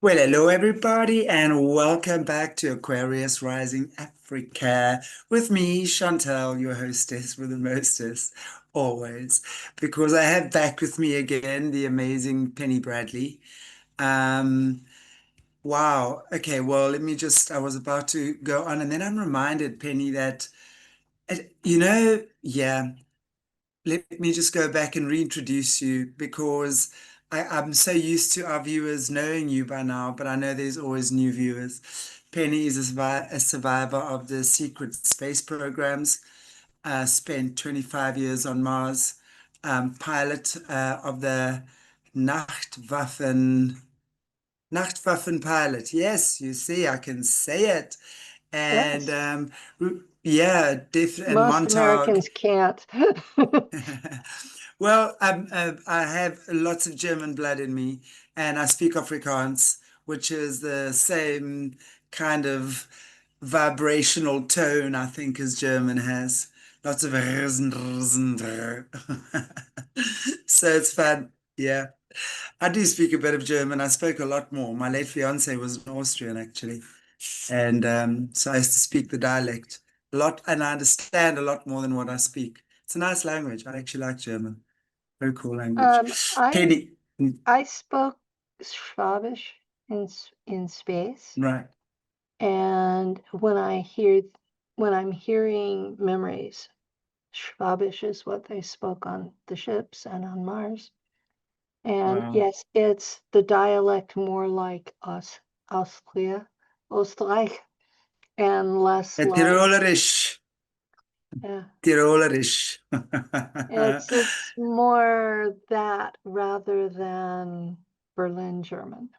Well, hello everybody, and welcome back to Aquarius Rising Africa with me, Chantal, your hostess with the mostest, always, because I have back with me again the amazing Penny Bradley. Um, wow. Okay, well, I was about to go on, and then I'm reminded, Penny, that, yeah. Let me just go back and reintroduce you because I'm so used to our viewers knowing you by now, but I know there's always new viewers. Penny is a survivor of the secret space programs, spent 25 years on Mars, pilot of the Nachtwaffen, Nachtwaffen pilot. Yes, you see, I can say it. And Yes, yeah, and most Montauk. Americans can't. Well, I have lots of German blood in me, and I speak Afrikaans, which is the same kind of vibrational tone, I think, as German has. Lots of rzen, rzen, rr. So it's fun. Yeah. I do speak a bit of German. I spoke a lot more. My late fiance was an Austrian, actually. And so I used to speak the dialect a lot, and I understand a lot more than what I speak. It's a nice language. I actually like German. Very cool language. Um, I Penny, I spoke Schwabish in space, right. and when I'm hearing memories, Schwabish is what they spoke on the ships and on Mars. And Wow. yes, it's the dialect more like us, Austria, Österreich, and less like Tirolerisch. yeah. Tirolerisch. It's more that rather than Berlin German.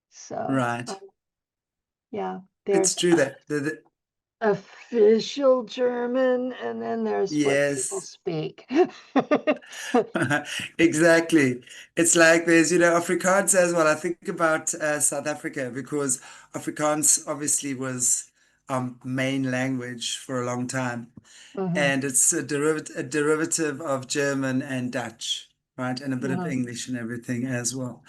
So Right. yeah, It's there's true that official German, and then there's what people yes. speak. Exactly. It's like there's, Afrikaans as well. I think about South Africa because Afrikaans obviously was main language for a long time. Hmm. And it's a derivative of German and Dutch, right? And a bit of Hmm. English and everything as well.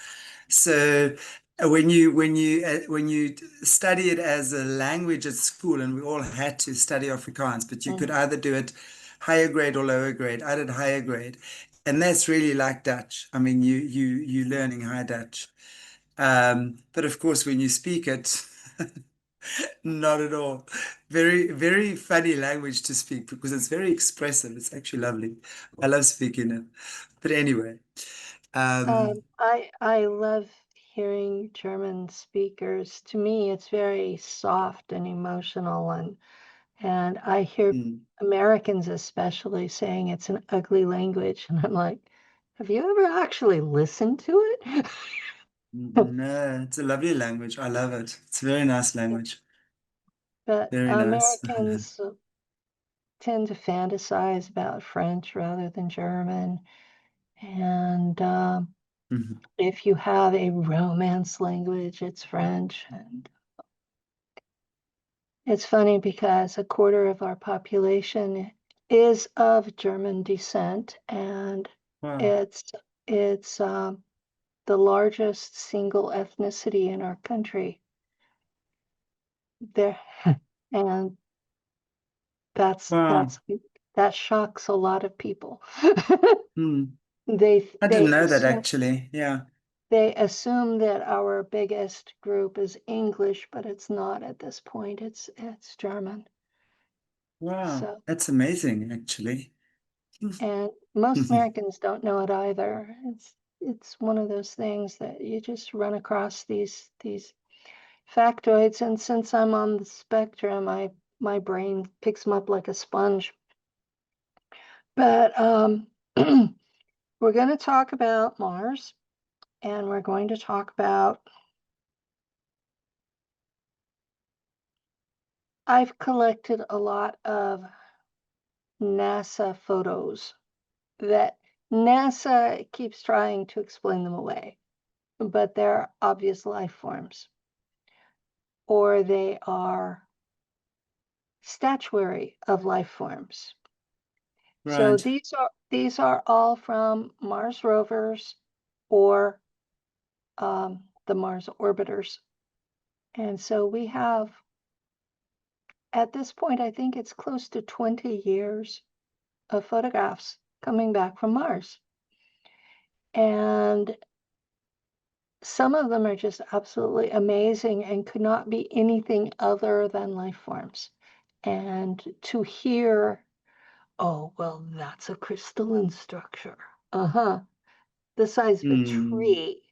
So when you study it as a language at school, and we all had to study Afrikaans, but you could either do it higher grade or lower grade. I did higher grade, and that's really like Dutch. I mean, you learning High Dutch, but of course, when you speak it, not at all. Very, very funny language to speak because it's very expressive. It's actually lovely. I love speaking it. But anyway, um, I love hearing German speakers. To me, it's very soft and emotional, and I hear mm, Americans especially saying it's an ugly language, and I'm like, have you ever actually listened to it? no, it's a lovely language. I love it. It's a very nice language. But Very nice. Americans tend to fantasize about French rather than German. And Mhm. if you have a romance language, it's French. And it's funny because a quarter of our population is of German descent, and Wow. it's it's the largest single ethnicity in our country. There, and that's Wow. that's that shocks a lot of people. Hmm. They I didn't they know that assume actually. Yeah. they assume that our biggest group is English, but it's not at this point. It's German. Wow. So, That's amazing actually. and most Americans don't know it either. It's one of those things that you just run across these factoids, and since I'm on the spectrum, my brain picks them up like a sponge. But we're going to talk about Mars, and we're going to talk about. I've collected a lot of NASA photos that NASA keeps trying to explain them away, but they're obvious life forms, or they are statuary of life forms. So Right. these are all from Mars rovers or the Mars orbiters. And so we have, at this point, I think it's close to 20 years of photographs coming back from Mars. And some of them are just absolutely amazing and could not be anything other than life forms. And to hear, oh, well, that's a crystalline structure. Uh-huh. The size of a Hmm. tree.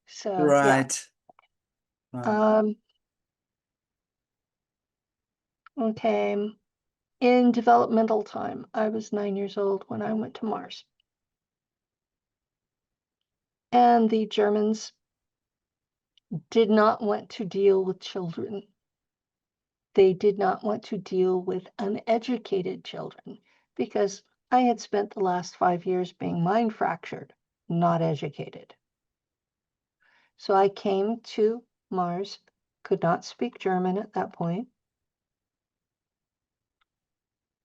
So, yeah. Right. Right. Um, okay. In developmental time, I was 9 years old when I went to Mars. And the Germans did not want to deal with children. They did not want to deal with uneducated children because I had spent the last 5 years being mind fractured, not educated. So I came to Mars, could not speak German at that point,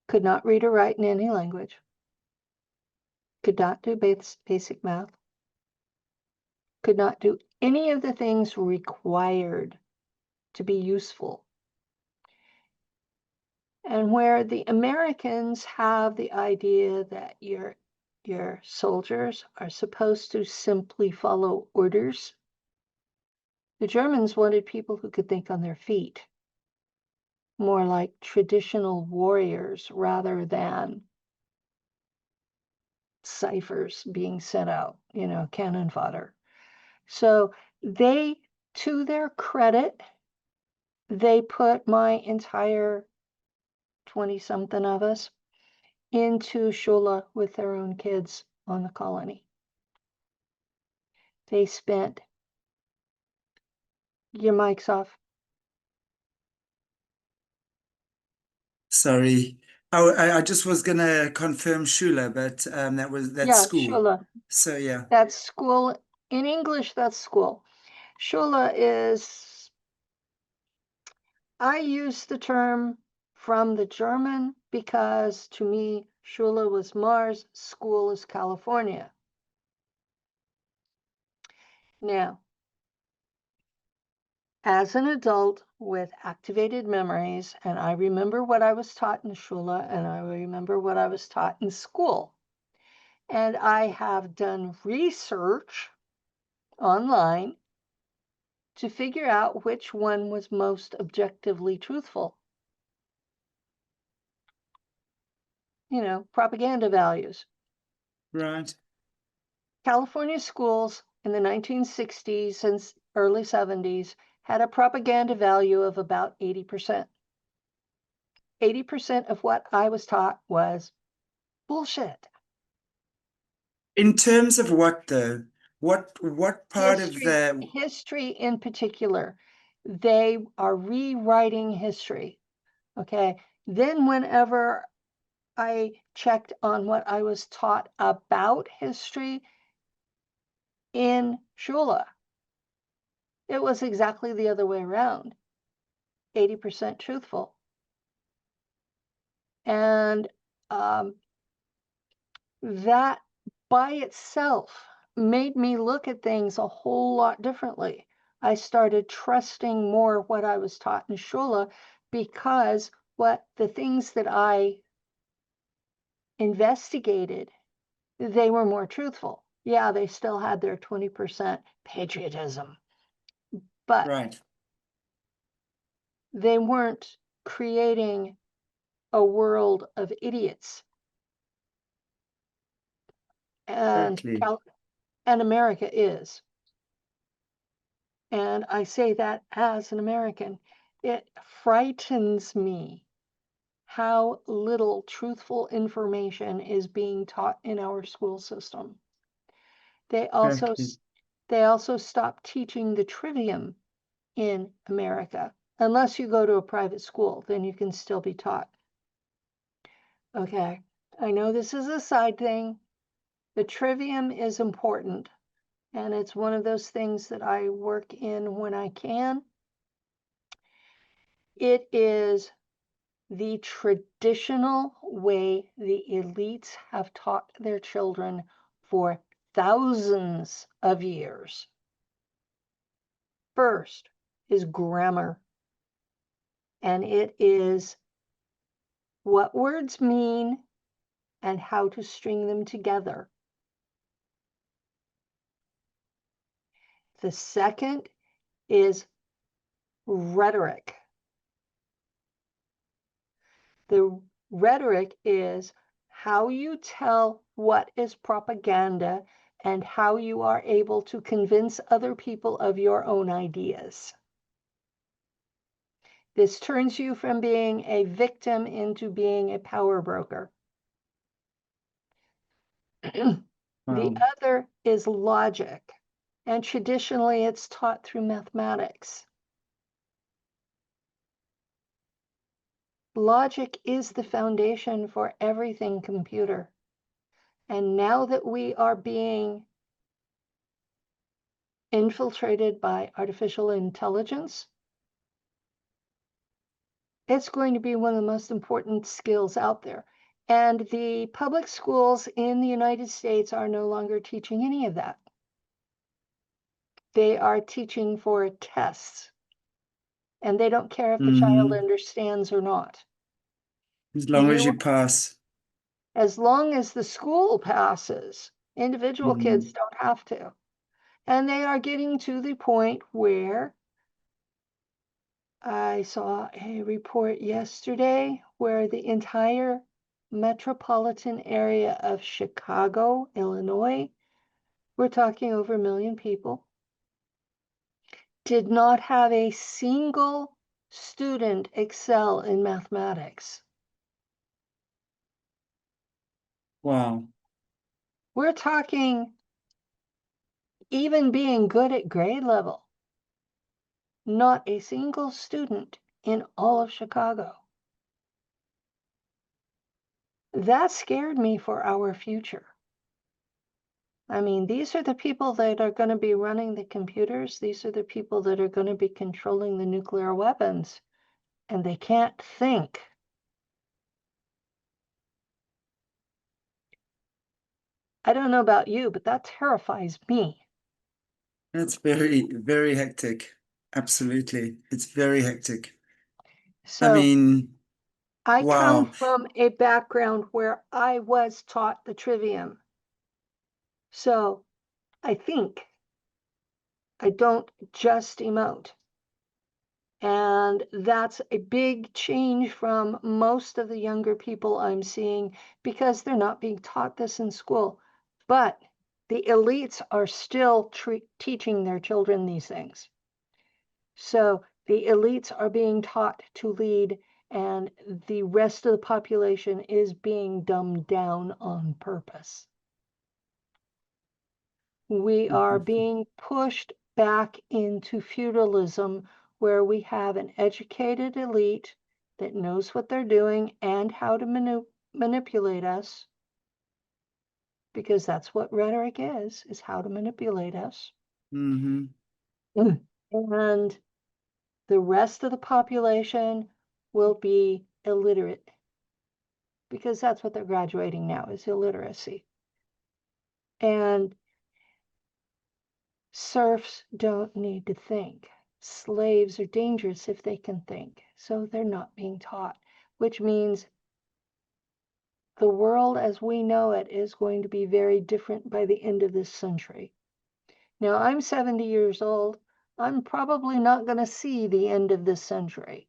could not read or write in any language, could not do basic math, could not do any of the things required to be useful. And where the Americans have the idea that your soldiers are supposed to simply follow orders, the Germans wanted people who could think on their feet, more like traditional warriors rather than ciphers being sent out, cannon fodder. So they, to their credit, they put my entire 20 something of us into Shula with their own kids on the colony. They spent, your mic's off. Sorry. I just was gonna confirm Shula, but that's Yeah, school. Shula. So yeah. That's school. In English, that's school. Shula is, I use the term from the German because to me, Shula was Mars, school is California. Now, as an adult with activated memories, and I remember what I was taught in Shula, and I remember what I was taught in school, and I have done research online to figure out which one was most objectively truthful. Propaganda values. Right. California schools in the 1960s and early 70s had a propaganda value of about 80%. 80% of what I was taught was bullshit. In terms of what though? What part of the History in particular. They are rewriting history. Okay. Then, whenever I checked on what I was taught about history in Shula, it was exactly the other way around, 80% truthful. And that by itself made me look at things a whole lot differently. I started trusting more what I was taught in Shula because what the things that I investigated, they were more truthful. Yeah, they still had their 20% patriotism, but right? they weren't creating a world of idiots. And Exactly. and America is. And I say that as an American. It frightens me how little truthful information is being taught in our school system. They also Exactly. they also stopped teaching the trivium in America. Unless you go to a private school, then you can still be taught. Okay. I know this is a side thing. The trivium is important, and it's one of those things that I work in when I can. It is the traditional way the elites have taught their children for thousands of years. first is grammar, and it is what words mean and how to string them together. The second is rhetoric. The rhetoric is how you tell what is propaganda and how you are able to convince other people of your own ideas. This turns you from being a victim into being a power broker. The Wow. other is logic, and traditionally it's taught through mathematics. Logic is the foundation for everything computer. And now that we are being infiltrated by artificial intelligence, it's going to be one of the most important skills out there. And the public schools in the United States are no longer teaching any of that. They are teaching for tests, and they don't care if the child Hmm. understands or not. As long as You, you pass. as long as the school passes, individual kids Hmm. don't have to. And they are getting to the point where I saw a report yesterday where the entire metropolitan area of Chicago, Illinois, we're talking over 1 million people, did not have a single student excel in mathematics. Wow. We're talking even being good at grade level, not a single student in all of Chicago. That scared me for our future. I mean, these are the people that are going to be running the computers. These are the people that are going to be controlling the nuclear weapons, and they can't think. I don't know about you, but that terrifies me. That's very, very hectic. Absolutely. It's very hectic. I So mean, I come wow. from a background where I was taught the trivium. So I think, I don't just emote. And that's a big change from most of the younger people I'm seeing because they're not being taught this in school. But the elites are still teaching their children these things. So the elites are being taught to lead, and the rest of the population is being dumbed down on purpose. We are being pushed back into feudalism where we have an educated elite that knows what they're doing and how to manipulate us, because that's what rhetoric is how to manipulate us. Hmm. And the rest of the population will be illiterate, because that's what they're graduating now, is illiteracy. And serfs don't need to think. Slaves are dangerous if they can think, so they're not being taught, which means the world as we know it is going to be very different by the end of this century. Now, I'm 70 years old. I'm probably not going to see the end of this century.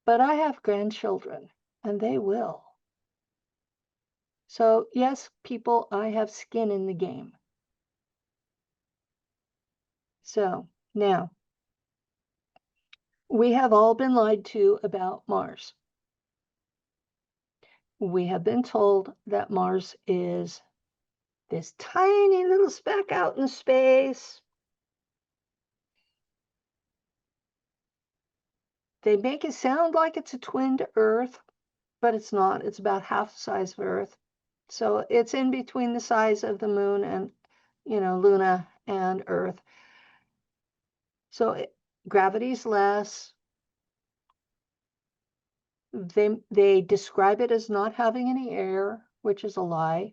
But I have grandchildren, and they will. So, yes, people, I have skin in the game. So, now, we have all been lied to about Mars. We have been told that Mars is this tiny little speck out in space. They make it sound like it's a twin to Earth, but it's not. It's about half the size of Earth. So it's in between the size of the moon and, Luna and Earth. So gravity's less. They describe it as not having any air, which is a lie.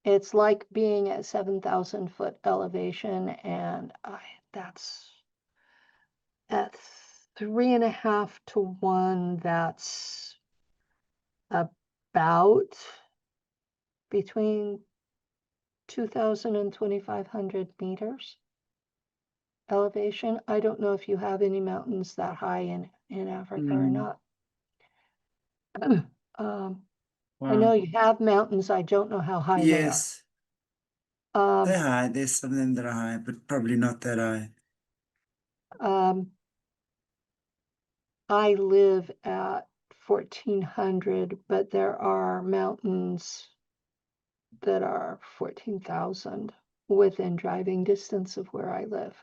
It's like being at 7,000 foot elevation, and that's at 3.5 to 1. That's about between 2,000 and 2,500 meters elevation. I don't know if you have any mountains that high in Africa or Mm, not. um, I know wow. you have mountains. I don't know how high they are. Yes, Um, they're high. There's some of them that are high, but probably not that high. um, I live at 1,400, but there are mountains that are 14,000 within driving distance of where I live.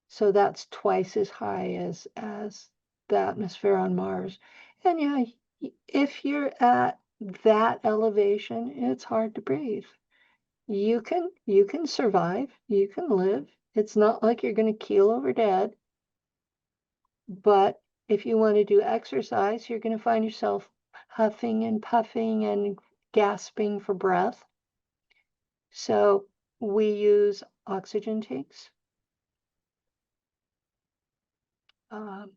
So that's twice as high as the atmosphere on Mars. And yeah, if you're at that elevation, it's hard to breathe. You can survive, you can live. It's not like you're going to keel over dead, but if you want to do exercise, you're going to find yourself huffing and puffing and gasping for breath. So we use oxygen tanks. Um,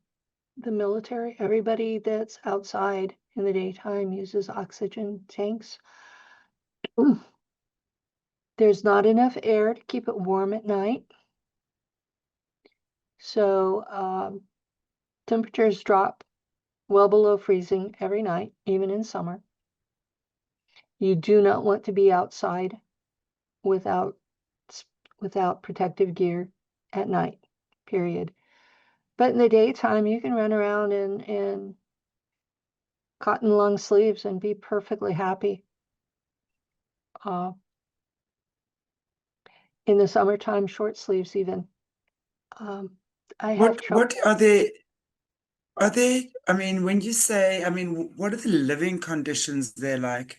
the military, everybody that's outside in the daytime uses oxygen tanks. There's not enough air to keep it warm at night. So temperatures drop well below freezing every night, even in summer. You do not want to be outside without without protective gear at night, period. But in the daytime, you can run around in cotton long sleeves and be perfectly happy. Uh, in the summertime, short sleeves even. Um, I have What trouble. are there? Are they, I mean, when you say, I mean, what are the living conditions there like?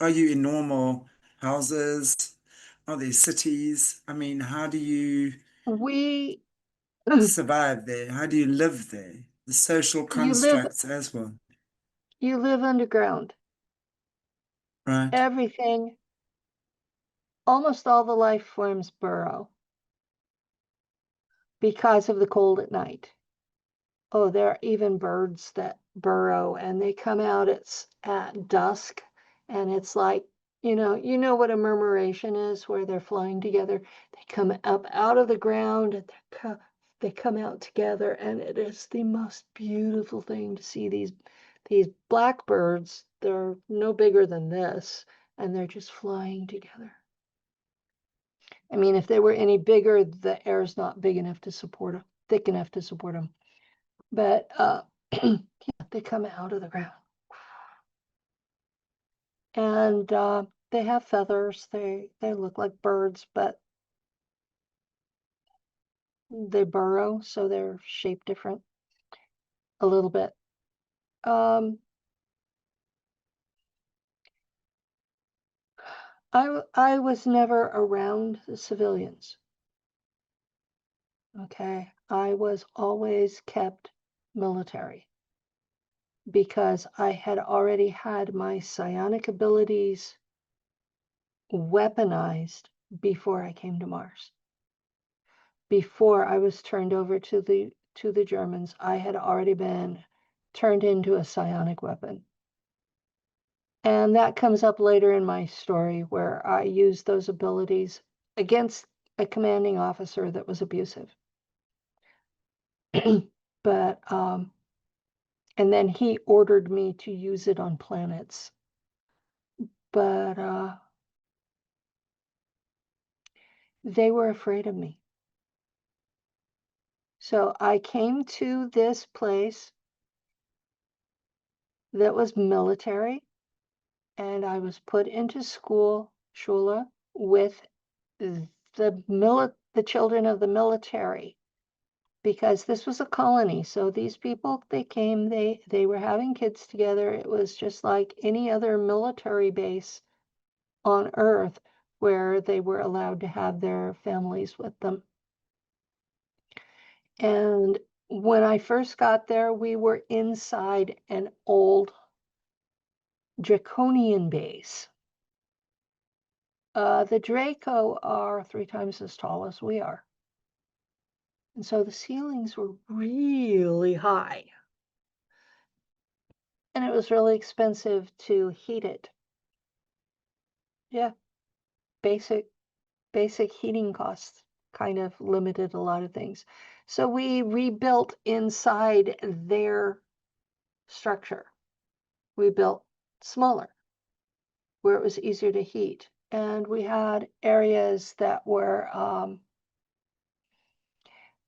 Are you in normal houses? Are there cities? I mean, how do you We, survive there? How do you live there? The social you live, constructs as well, you live underground. right? Everything, almost all the life forms burrow because of the cold at night. Oh, there are even birds that burrow and they come out at dusk, and it's like, you know what a murmuration is, where they're flying together. They come up out of the ground and they come out together, and it is the most beautiful thing to see these blackbirds. They're no bigger than this, and they're just flying together. I mean, if they were any bigger, the air's not big enough to support them, thick enough to support them. But yeah, they come out of the ground, and they have feathers. They look like birds, but they burrow, so they're shaped different a little bit. Um, I was never around the civilians. Okay, I was always kept military because I had already had my psionic abilities weaponized before I came to Mars. Before I was turned over to the Germans, I had already been turned into a psionic weapon. And that comes up later in my story, where I used those abilities against a commanding officer that was abusive. But and then he ordered me to use it on planets. But they were afraid of me. So I came to this place that was military, and I was put into schula, with the children of the military, because this was a colony. So these people, they came, they were having kids together. It was just like any other military base on Earth, where they were allowed to have their families with them. And when I first got there, we were inside an old draconian base. The Draco are 3 times as tall as we are. And so the ceilings were really high. And it was really expensive to heat it. Yeah, basic basic heating costs kind of limited a lot of things. So we rebuilt inside their structure. We built smaller where it was easier to heat. And we had areas that were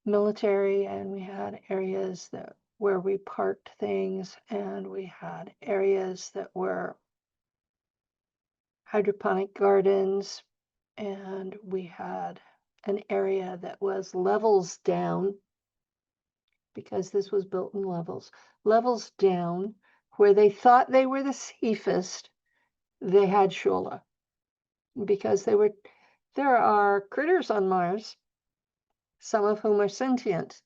military, and we had areas that where we parked things, and we had areas that were hydroponic gardens, and we had an area that was levels down because this was built in levels down where they thought they were the safest. They had Shula because there are critters on Mars, some of whom are sentient.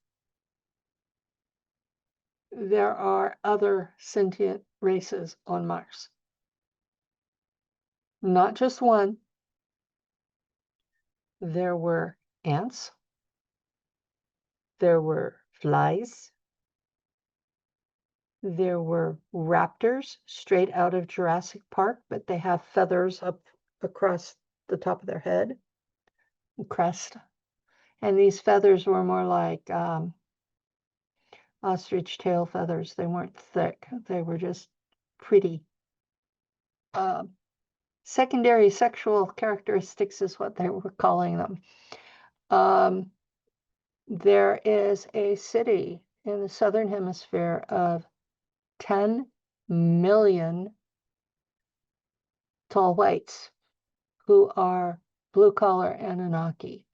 There are other sentient races on Mars. Not just one. There were ants. There were flies. There were raptors straight out of Jurassic Park, but they have feathers up across the top of their head, crest. And these feathers were more like ostrich tail feathers. They weren't thick. They were just pretty. Secondary sexual characteristics is what they were calling them. There is a city in the southern hemisphere of 10 million tall whites who are blue collar Anunnaki.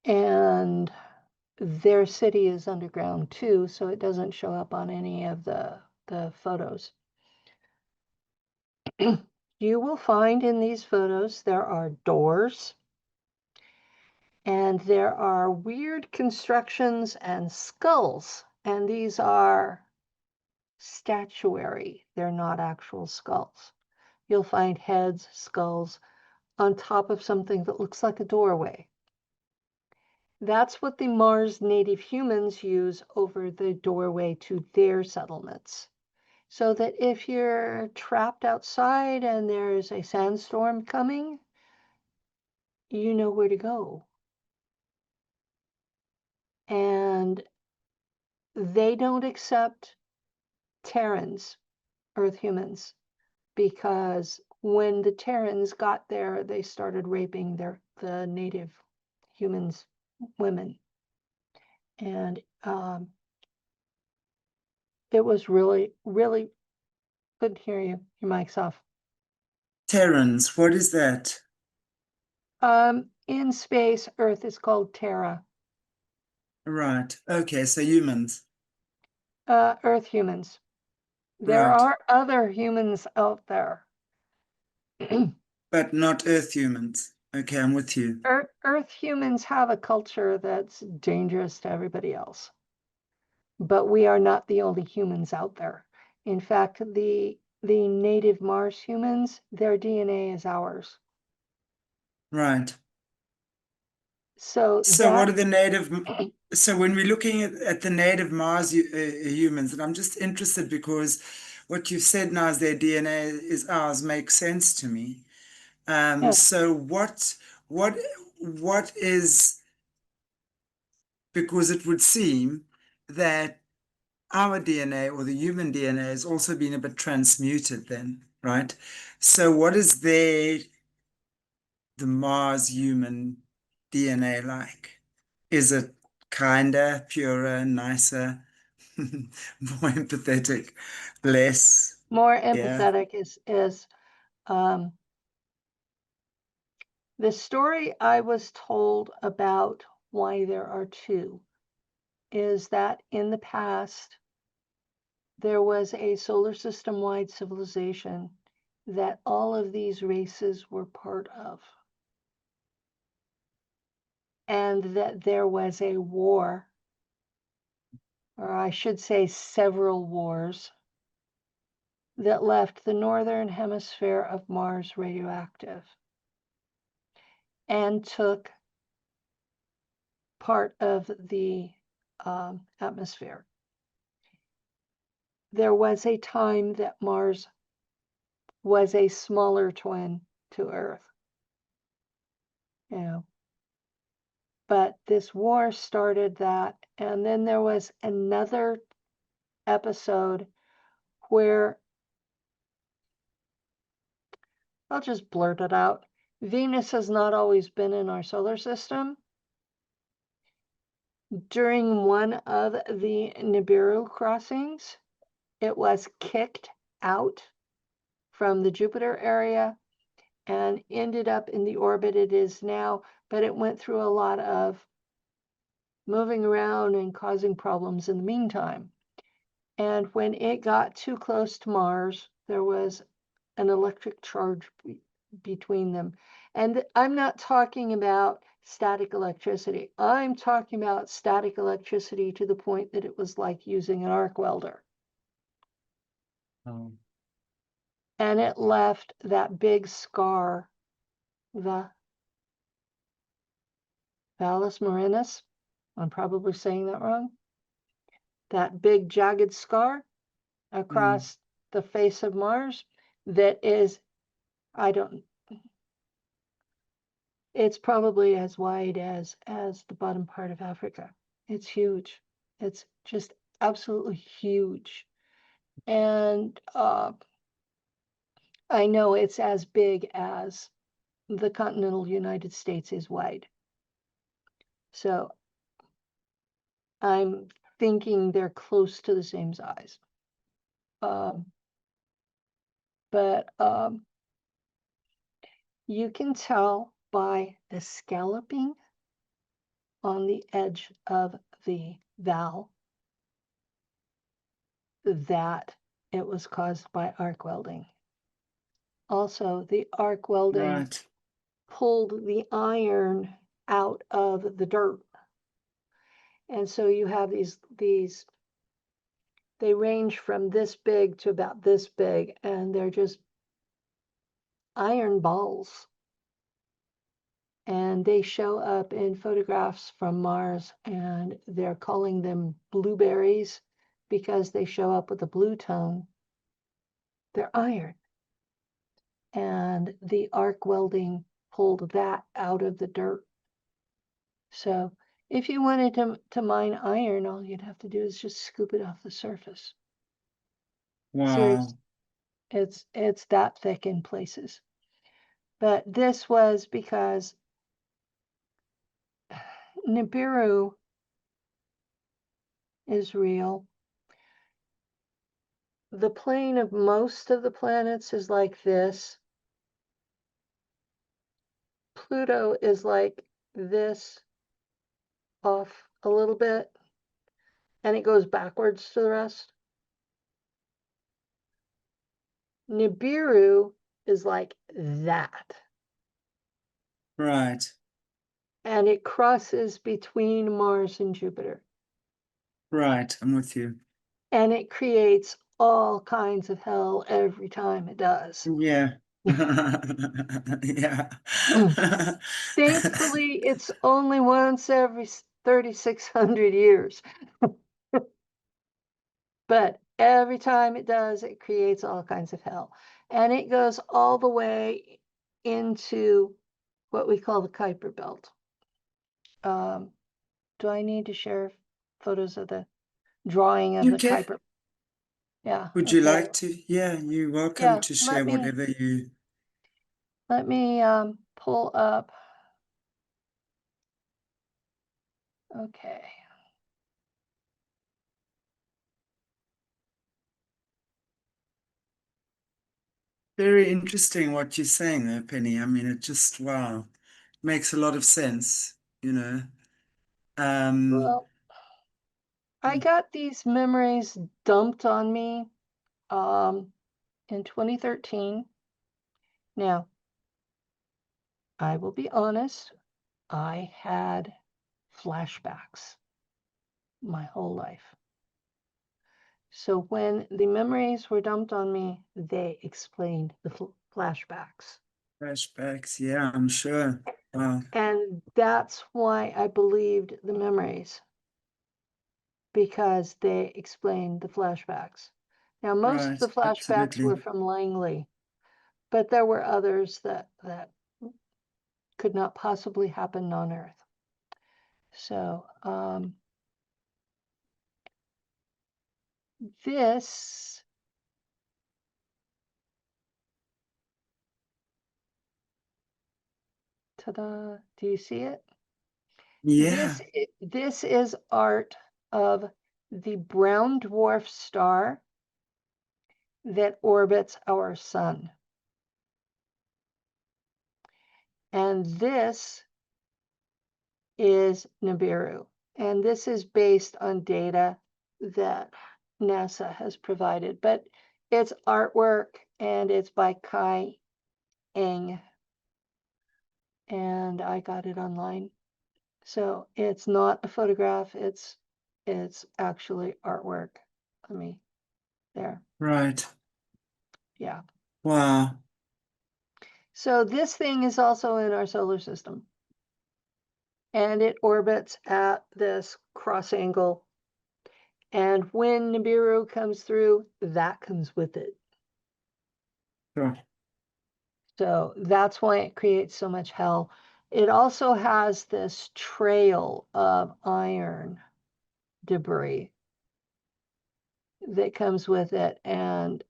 And their city is underground too, so it doesn't show up on any of the photos. You will find in these photos there are doors, and there are weird constructions and skulls, and these are statuary. They're not actual skulls. You'll find heads, skulls on top of something that looks like a doorway. That's what the Mars native humans use over the doorway to their settlements. So that if you're trapped outside and there's a sandstorm coming, you know where to go. And they don't accept Terrans, Earth humans, because when the Terrans got there, they started raping the native humans, women. And it was really, really, couldn't hear you. Your mic's off. Terrans, what is that? In space, Earth is called Terra. Right. Okay, so humans. Earth humans. There Right. are other humans out there. But not Earth humans. Okay, I'm with you. Earth humans have a culture that's dangerous to everybody else. But we are not the only humans out there. In fact, the native Mars humans, their DNA is ours. Right. So So what are that the native, so when we're looking at the native Mars humans, and I'm just interested because what you've said now is their DNA is ours makes sense to me. yeah, So what what is, because it would seem that our DNA or the human DNA has also been a bit transmuted then, right? So what is the Mars human DNA like? Is it kinder, purer, nicer, more empathetic, less? more Yeah. empathetic is um, the story I was told about why there are two is that in the past there was a solar system wide civilization that all of these races were part of, and that there was a war, or I should say several wars, that left the northern hemisphere of Mars radioactive and took part of the atmosphere. There was a time that Mars was a smaller twin to Earth, you know. But this war started that, and then there was another episode where I'll just blurt it out. Venus has not always been in our solar system. During one of the Nibiru crossings, it was kicked out from the Jupiter area and ended up in the orbit it is now, but it went through a lot of moving around and causing problems in the meantime. And when it got too close to Mars, there was an electric charge between them. And I'm not talking about static electricity. I'm talking about static electricity to the point that it was like using an arc welder. Oh. And it left that big scar, the Valles Marineris. I'm probably saying that wrong. That big jagged scar Mm. across the face of Mars that is, I don't, it's probably as wide as the bottom part of Africa. It's huge. It's just absolutely huge. And I know it's as big as the continental United States is wide. So I'm thinking they're close to the same size. Um, but you can tell by the scalloping on the edge of the valve that it was caused by arc welding. Also, the arc welding Right. pulled the iron out of the dirt. And so you have these they range from this big to about this big, and they're just iron balls. And they show up in photographs from Mars, and they're calling them blueberries because they show up with a blue tone. They're iron. And the arc welding pulled that out of the dirt. So if you wanted to mine iron, all you'd have to do is just scoop it off the surface. Seriously, Wow. it's that thick in places. But this was because Nibiru is real. The plane of most of the planets is like this. Pluto is like this off a little bit, and it goes backwards to the rest. Nibiru is like that, Right. and it crosses between Mars and Jupiter, Right. I'm with you. and it creates all kinds of hell every time it does. Yeah. Yeah. Thankfully, it's only once every 3,600 years. But every time it does, it creates all kinds of hell. And it goes all the way into what we call the Kuiper Belt. Um, do I need to share photos of the drawing of the Okay. Kuiper? Yeah, Would you okay. like to? Yeah, you're welcome Yeah, to let share me whatever you. let me pull up. Okay. Very interesting what you're saying there, Penny. I mean, it just, wow, makes a lot of sense, you know. Um, Well, I got these memories dumped on me um, in 2013. Now, I will be honest, I had flashbacks my whole life. So when the memories were dumped on me, they explained the flashbacks. Flashbacks, yeah, I'm sure. Wow. And that's why I believed the memories, because they explained the flashbacks. Now, most of Right, the flashbacks absolutely. were from Langley, but there were others that could not possibly happen on Earth. So this, ta-da, do you see it? Yeah, This is art of the brown dwarf star that orbits our sun. And this is Nibiru. And this is based on data that NASA has provided, but it's artwork and it's by Kai Eng, and I got it online. So it's not a photograph, it's actually artwork. Let me there. right. Yeah. Wow. So this thing is also in our solar system, and it orbits at this cross angle. And when Nibiru comes through, that comes with it. Sure. So that's why it creates so much hell. It also has this trail of iron debris that comes with it. And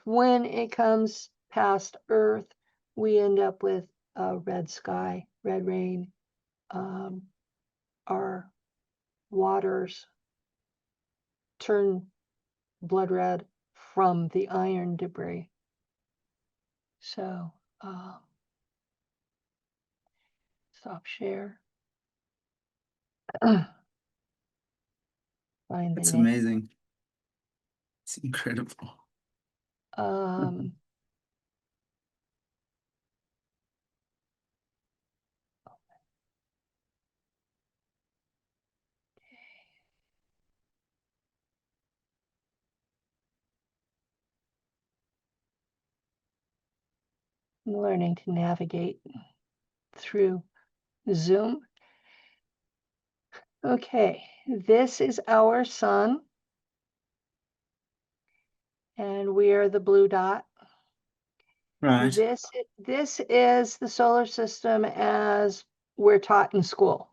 when it comes past Earth, we end up with a red sky, red rain. Our waters turn blood red from the iron debris. So stop share. Find the That's name. amazing. It's incredible. Um, I'm learning to navigate through Zoom. Okay, this is our sun, and we are the blue dot. Right, This is the solar system as we're taught in school.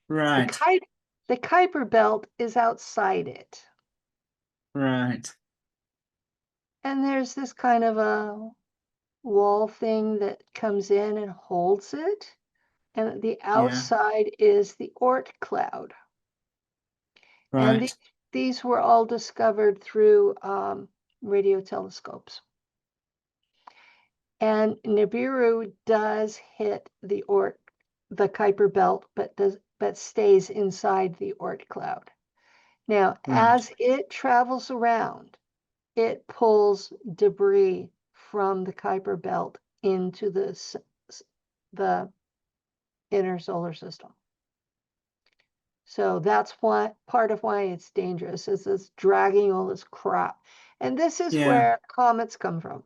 The right, Kuiper, the Kuiper belt is outside it. right. And there's this kind of a wall thing that comes in and holds it. And the Yeah, outside is the Oort cloud. And right, these were all discovered through radio telescopes. And Nibiru does hit the Kuiper belt, but stays inside the Oort cloud. Now, right, as it travels around, it pulls debris from the Kuiper belt into the inner solar system. So that's why part of why it's dangerous is it's dragging all this crap. And this is yeah, where comets come from,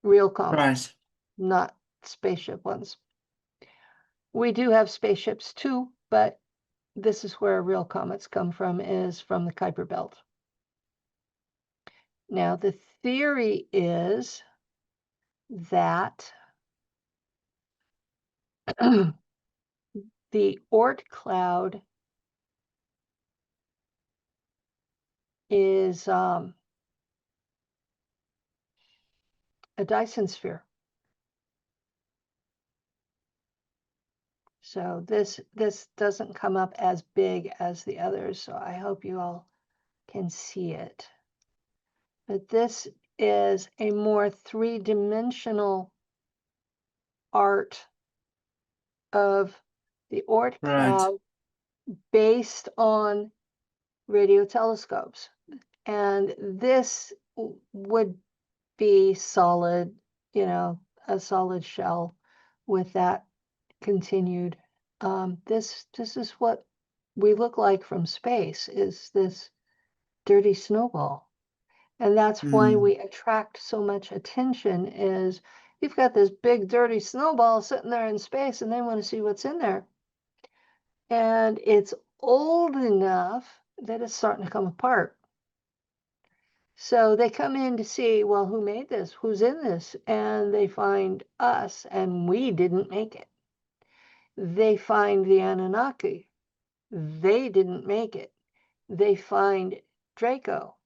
real comets, right. not spaceship ones. We do have spaceships too, but this is where real comets come from, is from the Kuiper belt. Now, the theory is that the Oort cloud is a Dyson sphere. So this doesn't come up as big as the others, so I hope you all can see it. But this is a more three-dimensional art of the Oort Right. cloud based on radio telescopes. And this would be solid, a solid shell with that continued. This is what we look like from space, is this dirty snowball. And that's why Mm. we attract so much attention is you've got this big dirty snowball sitting there in space and they want to see what's in there. And it's old enough that it's starting to come apart. So they come in to see, well, who made this? Who's in this? And they find us, and we didn't make it. They find the Anunnaki. They didn't make it. They find Draco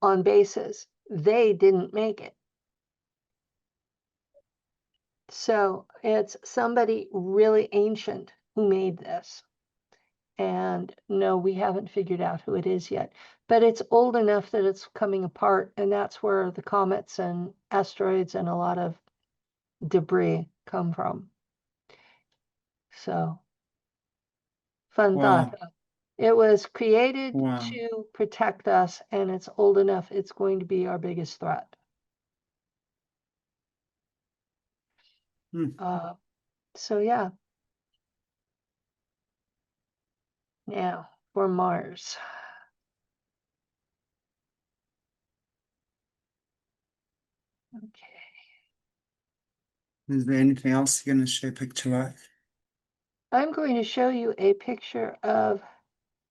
on bases. They didn't make it. So it's somebody really ancient who made this. And no, we haven't figured out who it is yet. But it's old enough that it's coming apart, and that's where the comets and asteroids and a lot of debris come from. So, fun thought. Wow. It was created Wow. to protect us, and it's old enough, it's going to be our biggest threat. Hmm. So, yeah. Now, for Mars. Okay. Is there anything else you're going to show picture like? I'm going to show you a picture of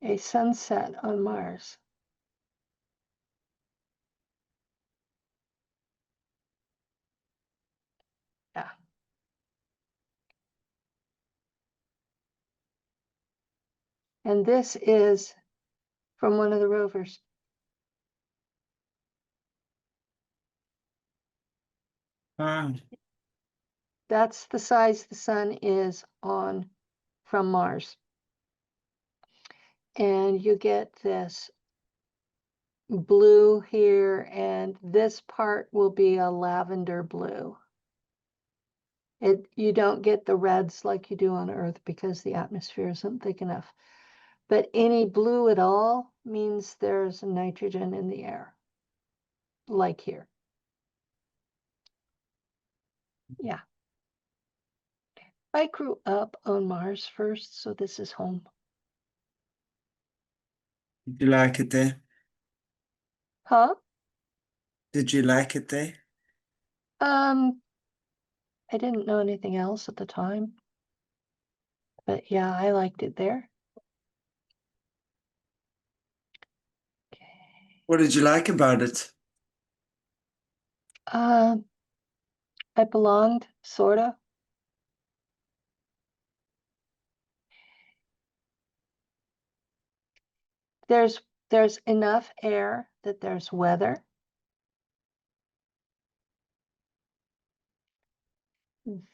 a sunset on Mars. Yeah. And this is from one of the rovers. Wow. That's the size the sun is on from Mars. And you get this blue here, and this part will be a lavender blue. You don't get the reds like you do on Earth because the atmosphere isn't thick enough. But any blue at all means there's nitrogen in the air, like here. Yeah. I grew up on Mars first, so this is home. Did you like it there? Huh? Did you like it there? Um, I didn't know anything else at the time, but yeah, I liked it there. Okay. What did you like about it? Um, I belonged, sorta. There's enough air that there's weather.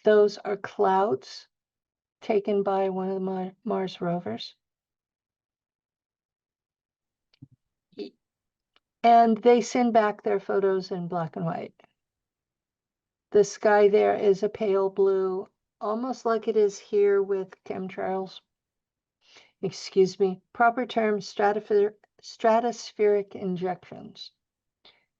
Those are clouds taken by one of the Mars rovers. And they send back their photos in black and white. The sky there is a pale blue, almost like it is here with chemtrails. Excuse me. Proper term, stratospheric injections.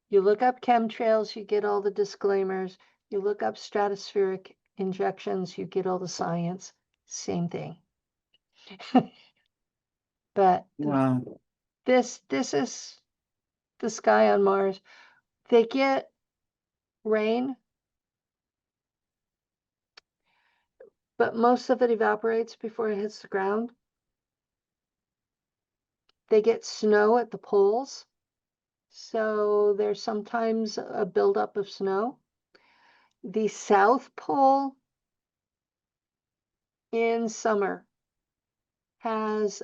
You look up chemtrails, you get all the disclaimers. You look up stratospheric injections, you get all the science. Same thing. But Wow. this is the sky on Mars. They get rain, but most of it evaporates before it hits the ground. They get snow at the poles, so there's sometimes a buildup of snow. The South Pole in summer has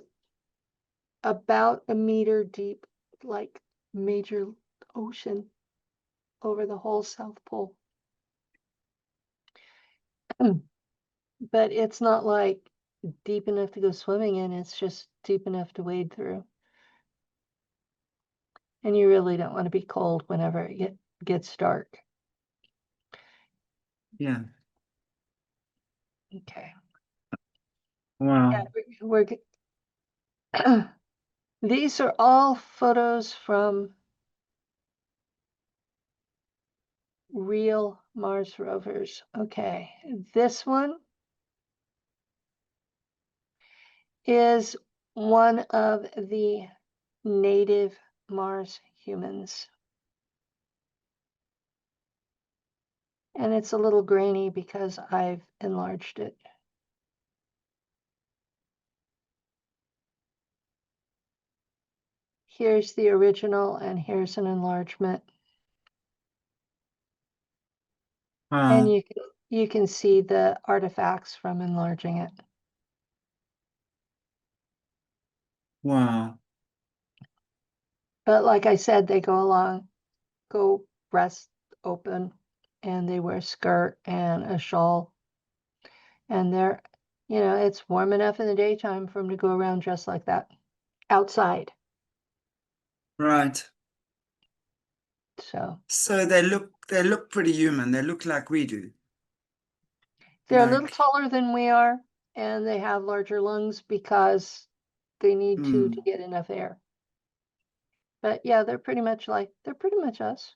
about a meter deep, like major ocean over the whole South Pole. But it's not like deep enough to go swimming in, it's just deep enough to wade through. And you really don't want to be cold whenever it gets dark. Yeah. Okay. Yeah, Wow. we're these are all photos from real Mars rovers. Okay, this one is one of the native Mars humans. And it's a little grainy because I've enlarged it. Here's the original, and here's an enlargement. And Wow. you can see the artifacts from enlarging it. Wow. But like I said, they go breast open, and they wear a skirt and a shawl. And they're, it's warm enough in the daytime for them to go around dressed like that outside. Right. So So they look pretty human. They look like we do. they're a little Like, taller than we are, and they have larger lungs because they need to hmm, get enough air. But yeah, they're pretty much us.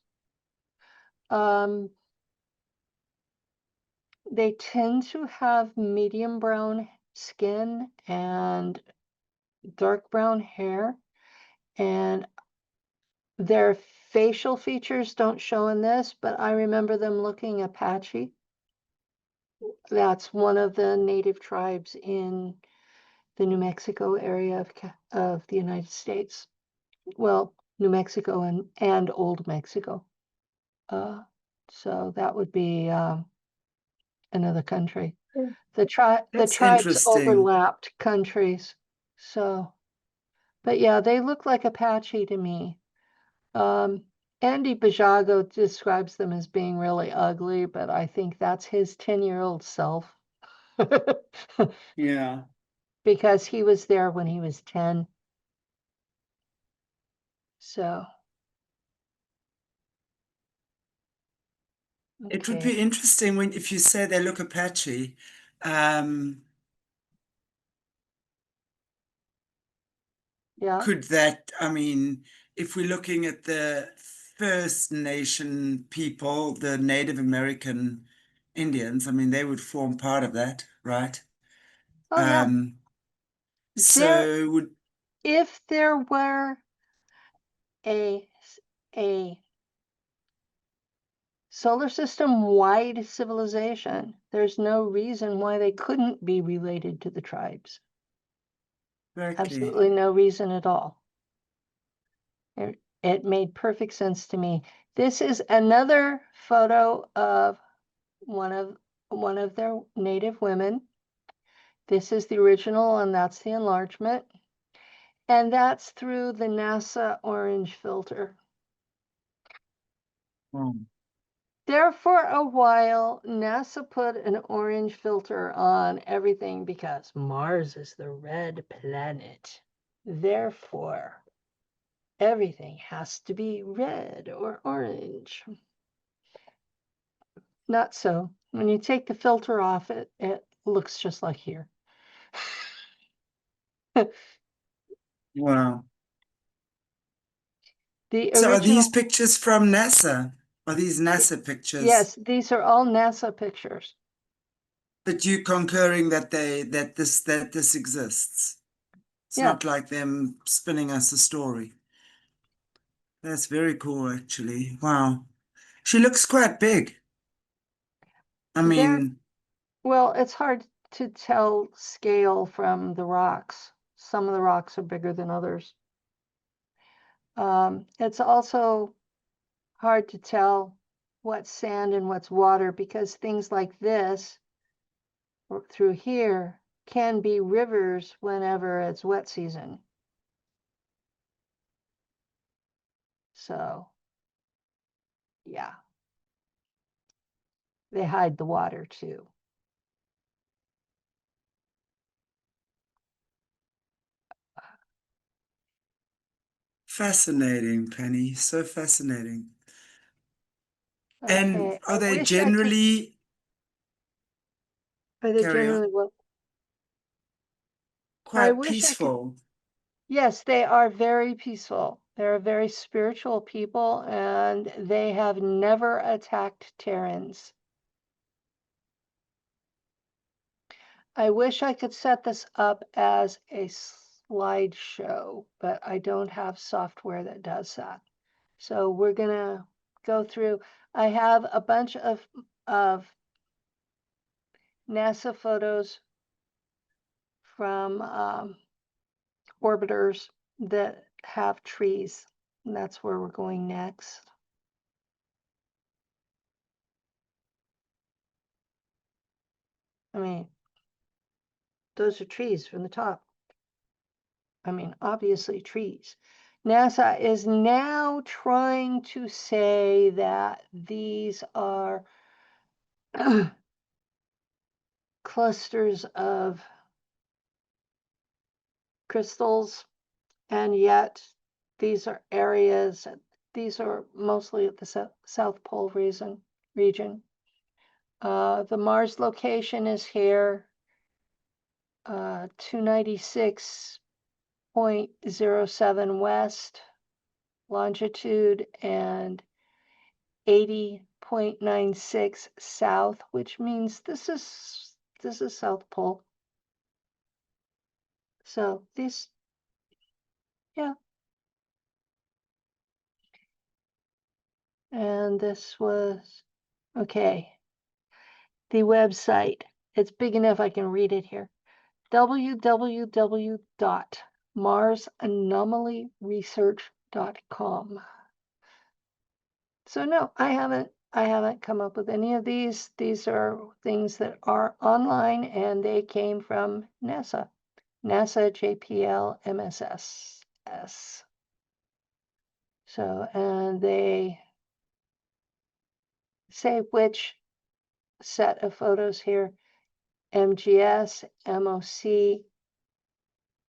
Um, they tend to have medium brown skin and dark brown hair, and their facial features don't show in this, but I remember them looking Apache. That's one of the native tribes in the New Mexico area of the United States. Well, New Mexico and Old Mexico. Uh, so that would be another country. The that's tribes interesting. overlapped countries. So, but yeah, they look like Apache to me. Um, Andy Bajago describes them as being really ugly, but I think that's his 10-year-old self Yeah. because he was there when he was 10. So, It would okay. be interesting when if you say they look Apache. Um, Yeah. could that, I mean, if we're looking at the First Nation people, the Native American Indians, I mean, they would form part of that, right? Oh, yeah. Um, There, so would if there were a a solar system wide civilization, there's no reason why they couldn't be related to the tribes. exactly. Absolutely no reason at all. It made perfect sense to me. This is another photo of one of one of their native women. This is the original, and that's the enlargement. And that's through the NASA orange filter. Hmm. There for a while, NASA put an orange filter on everything because Mars is the red planet. Therefore, everything has to be red or orange. Not so. When you take the filter off, it looks just like here. Wow. The So are these original, pictures from NASA? Are these NASA pictures? yes, these are all NASA pictures. But you concurring that this exists. It's Yeah, not like them spinning us a story. That's very cool, actually. Wow. She looks quite big. I they're, mean, well, it's hard to tell scale from the rocks. Some of the rocks are bigger than others. It's also hard to tell what's sand and what's water because things like this through here can be rivers whenever it's wet season. So, yeah, they hide the water too. fascinating, Penny. So fascinating. And Okay, are they generally, are they carry on, generally what? I quite wish I could, peaceful? yes, they are very peaceful. They're a very spiritual people and they have never attacked Terrans. I wish I could set this up as a slideshow, but I don't have software that does that. So we're gonna go through. I have a bunch of NASA photos from orbiters that have trees. And that's where we're going next. I mean, those are trees from the top. I mean, obviously trees. NASA is now trying to say that these are clusters of crystals, and yet these are areas, these are mostly at the South Pole region. The Mars location is here, 296.07 west longitude and 80.96 south, which means this is South Pole. So these, yeah. And this was, okay, the website. It's big enough I can read it here. www.marsanomalyresearch.com. So no, I haven't come up with any of these. These are things that are online and they came from NASA. NASA JPL MSS. So, and they say which set of photos here: MGS, MOC,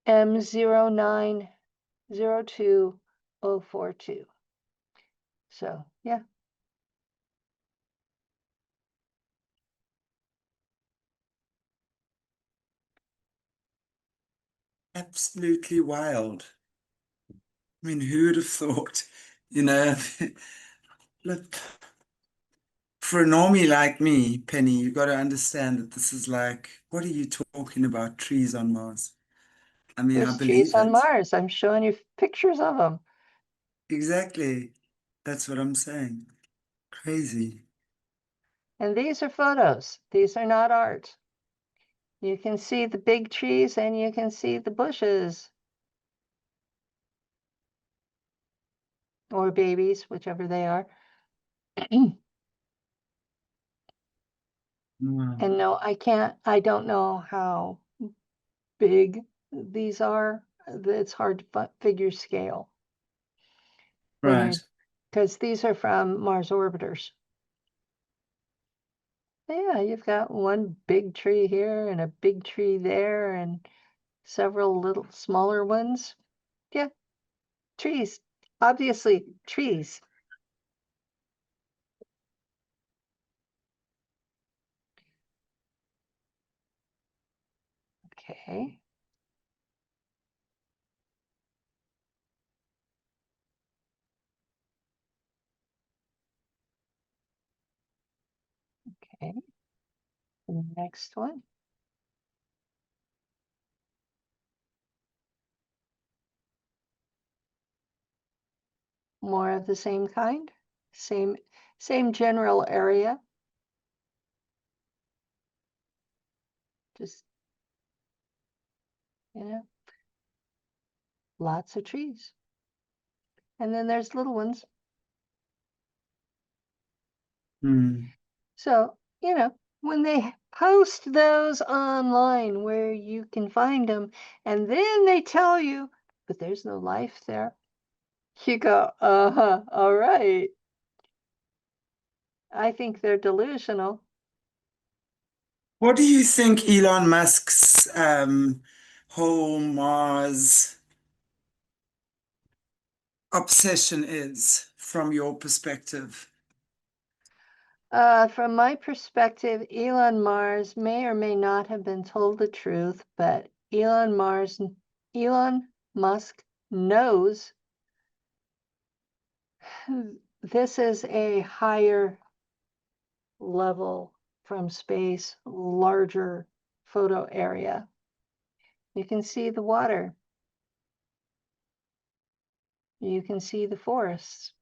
M0902042. So, yeah. Absolutely wild. I mean, who would have thought, you know, look, for a normie like me, Penny, you got to understand that this is like, what are you talking about? Trees on Mars. I mean, I There's trees believe on it. Mars. I'm showing you pictures of them. Exactly. That's what I'm saying. Crazy. And these are photos. These are not art. You can see the big trees and you can see the bushes. Or babies, whichever they are. Wow. And no, I don't know how big these are. It's hard to figure scale when you're, Right. because these are from Mars orbiters. Yeah, you've got one big tree here and a big tree there and several little smaller ones. Yeah, trees. Obviously, trees. Okay. Okay. The next one. More of the same kind. Same general area. Just, you know, lots of trees. And then there's little ones. Hmm. So, when they post those online where you can find them, and then they tell you, but there's no life there, you go, uh-huh, all right. I think they're delusional. What do you think Elon Musk's whole Mars obsession is from your perspective? From my perspective, Elon may or not have been told the truth, but Elon Musk knows this is a higher level from space, larger photo area. You can see the water. You can see the forests.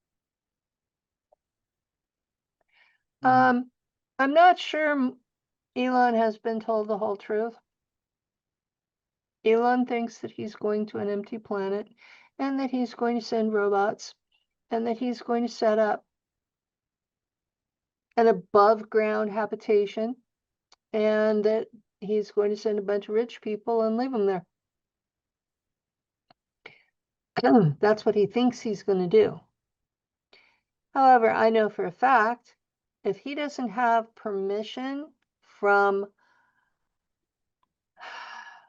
Mm. I'm not sure Elon has been told the whole truth. Elon thinks that he's going to an empty planet and that he's going to send robots and that he's going to set up an above ground habitation and that he's going to send a bunch of rich people and leave them there. That's what he thinks he's going to do. However, I know for a fact if he doesn't have permission from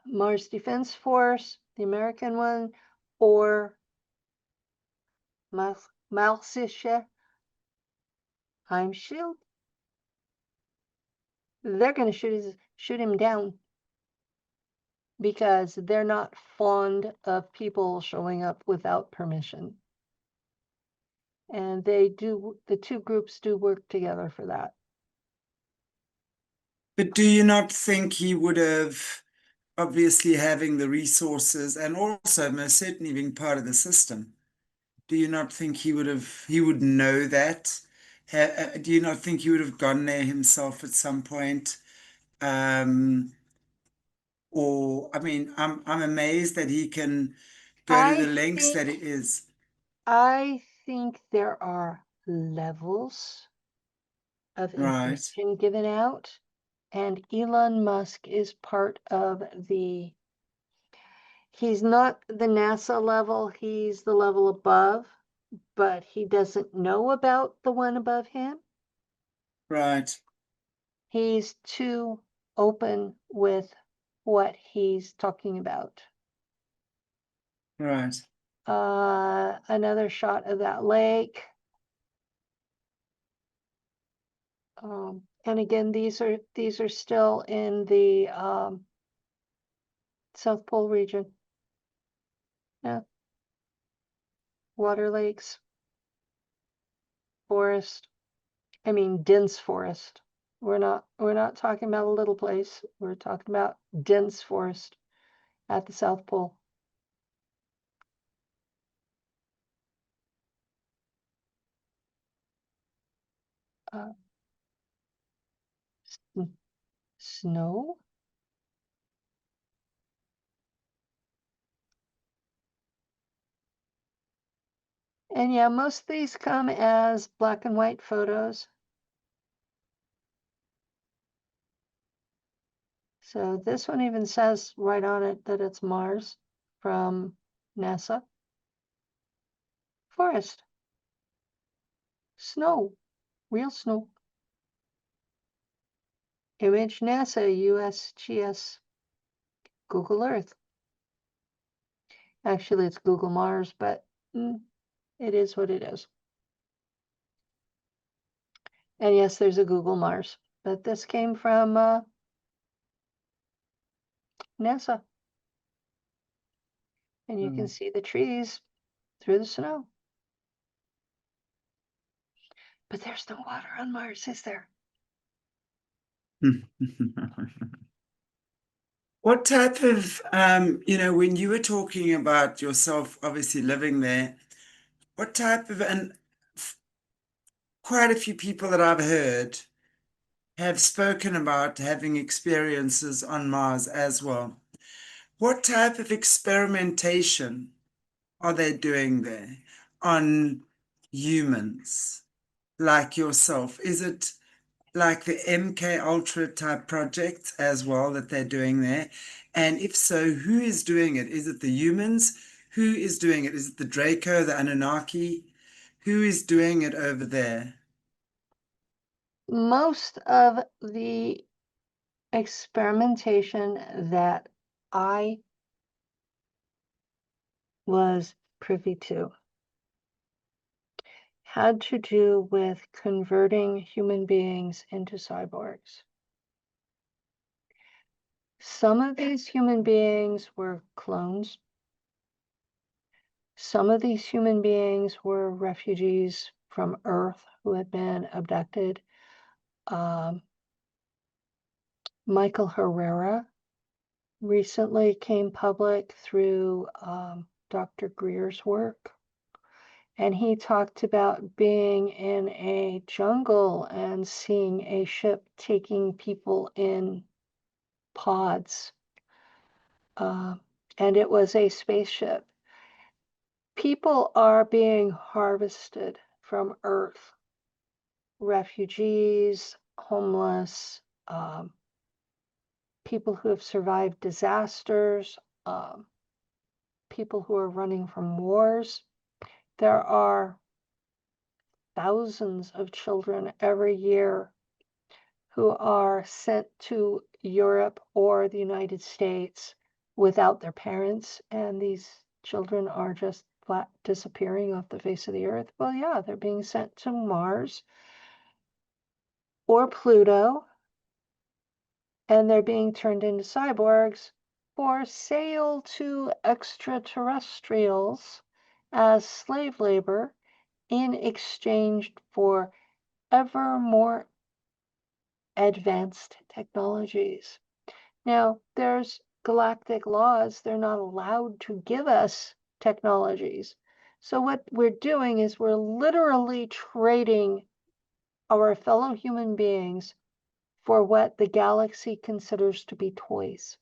Mars Defense Force, the American one, or Malsische Heimschild, they're going to shoot him down because they're not fond of people showing up without permission. And the two groups do work together for that. But do you not think he would have, obviously having the resources and also most certainly being part of the system, do you not think he would know that? Do you not think he would have gone there himself at some point? Um, or, I mean, I'm amazed that he can go to I the lengths think that it is. I think there are levels of Right, information given out, and Elon Musk is part of he's not the NASA level, he's the level above, but he doesn't know about the one above him. right, He's too open with what he's talking about. right. Another shot of that lake. And again, these are still in the South Pole region. Yeah, water lakes, forest. I mean, dense forest. We're not talking about a little place. We're talking about dense forest at the South Pole. Uh, snow. And yeah, most of these come as black and white photos. So this one even says right on it that it's Mars from NASA. Forest, snow, real snow. Image NASA USGS Google Earth. Actually, it's Google Mars, but it is what it is. And yes, there's a Google Mars, but this came from NASA. And you can Mm. see the trees through the snow. But there's no water on Mars, is there? What type of, when you were talking about yourself obviously living there, what type of, and quite a few people that I've heard have spoken about having experiences on Mars as well. What type of experimentation are they doing there on humans like yourself? Is it like the MK Ultra type project as well that they're doing there? And if so, who is doing it? Is it the humans? Who is doing it? Is it the Draco, the Anunnaki? Who is doing it over there? Most of the experimentation that I was privy to had to do with converting human beings into cyborgs. Some of these human beings were clones. Some of these human beings were refugees from Earth who had been abducted. Um, Michael Herrera recently came public through Dr. Greer's work. And he talked about being in a jungle and seeing a ship taking people in pods. Uh, and it was a spaceship. People are being harvested from Earth, refugees, homeless, people who have survived disasters, um, people who are running from wars. There are thousands of children every year who are sent to Europe or the United States without their parents, and these children are just flat disappearing off the face of the earth. Well, yeah, they're being sent to Mars or Pluto, and they're being turned into cyborgs for sale to extraterrestrials as slave labor in exchange for ever more advanced technologies. Now, there's galactic laws. They're not allowed to give us technologies. So what we're doing is we're literally trading our fellow human beings for what the galaxy considers to be toys.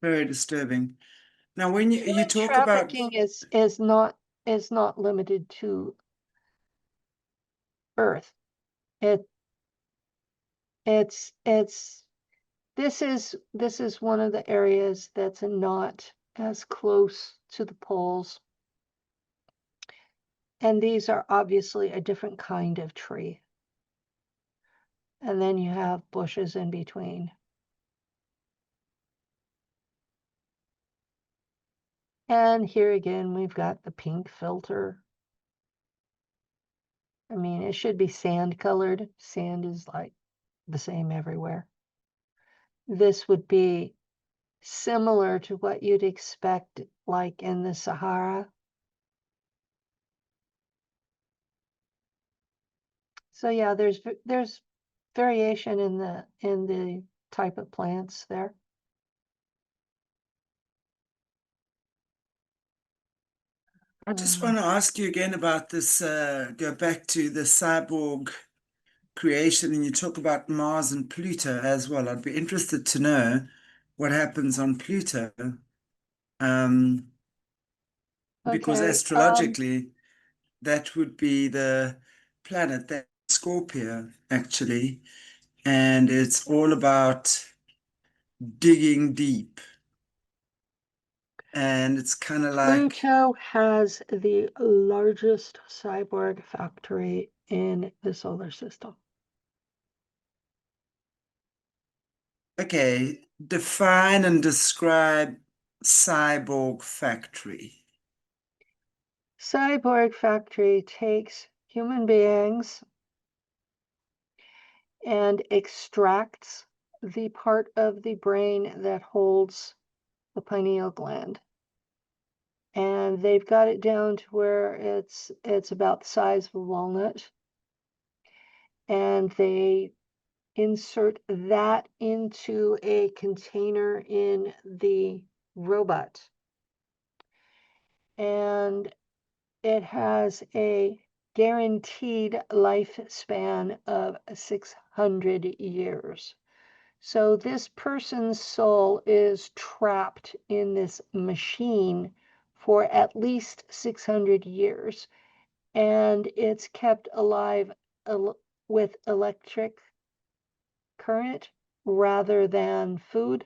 Very disturbing. Now, when you Human talk about, trafficking is not limited to Earth. It it's this is one of the areas that's not as close to the poles. And these are obviously a different kind of tree. And then you have bushes in between. And here again, we've got the pink filter. I mean, it should be sand colored. Sand is like the same everywhere. This would be similar to what you'd expect like in the Sahara. So yeah, there's variation in the type of plants there. I just want to ask you again about this, go back to the cyborg creation, and you talk about Mars and Pluto as well. I'd be interested to know what happens on Pluto, um, because Okay. astrologically, that would be the planet that Scorpio, actually, and it's all about digging deep. And it's kind of like, Pluto has the largest cyborg factory in the solar system. okay, define and describe cyborg factory. Cyborg factory takes human beings and extracts the part of the brain that holds the pineal gland. And they've got it down to where it's about the size of a walnut. And they insert that into a container in the robot. And it has a guaranteed lifespan of 600 years. So this person's soul is trapped in this machine for at least 600 years, and it's kept alive with electric current rather than food.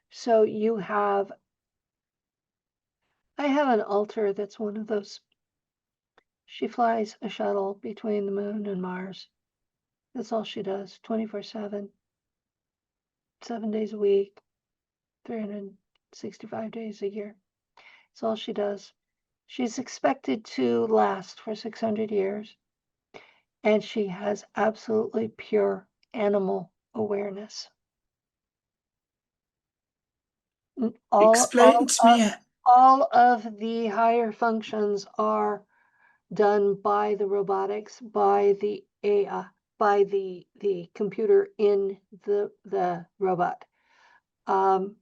So I have an altar that's one of those. She flies a shuttle between the moon and Mars. That's all she does, 24/7, 7 days a week, 365 days a year. That's all she does. She's expected to last for 600 years, and she has absolutely pure animal awareness. All, Explain all, to uh, me, all of the higher functions are done by the robotics, by the AI, by the computer in the robot. Um,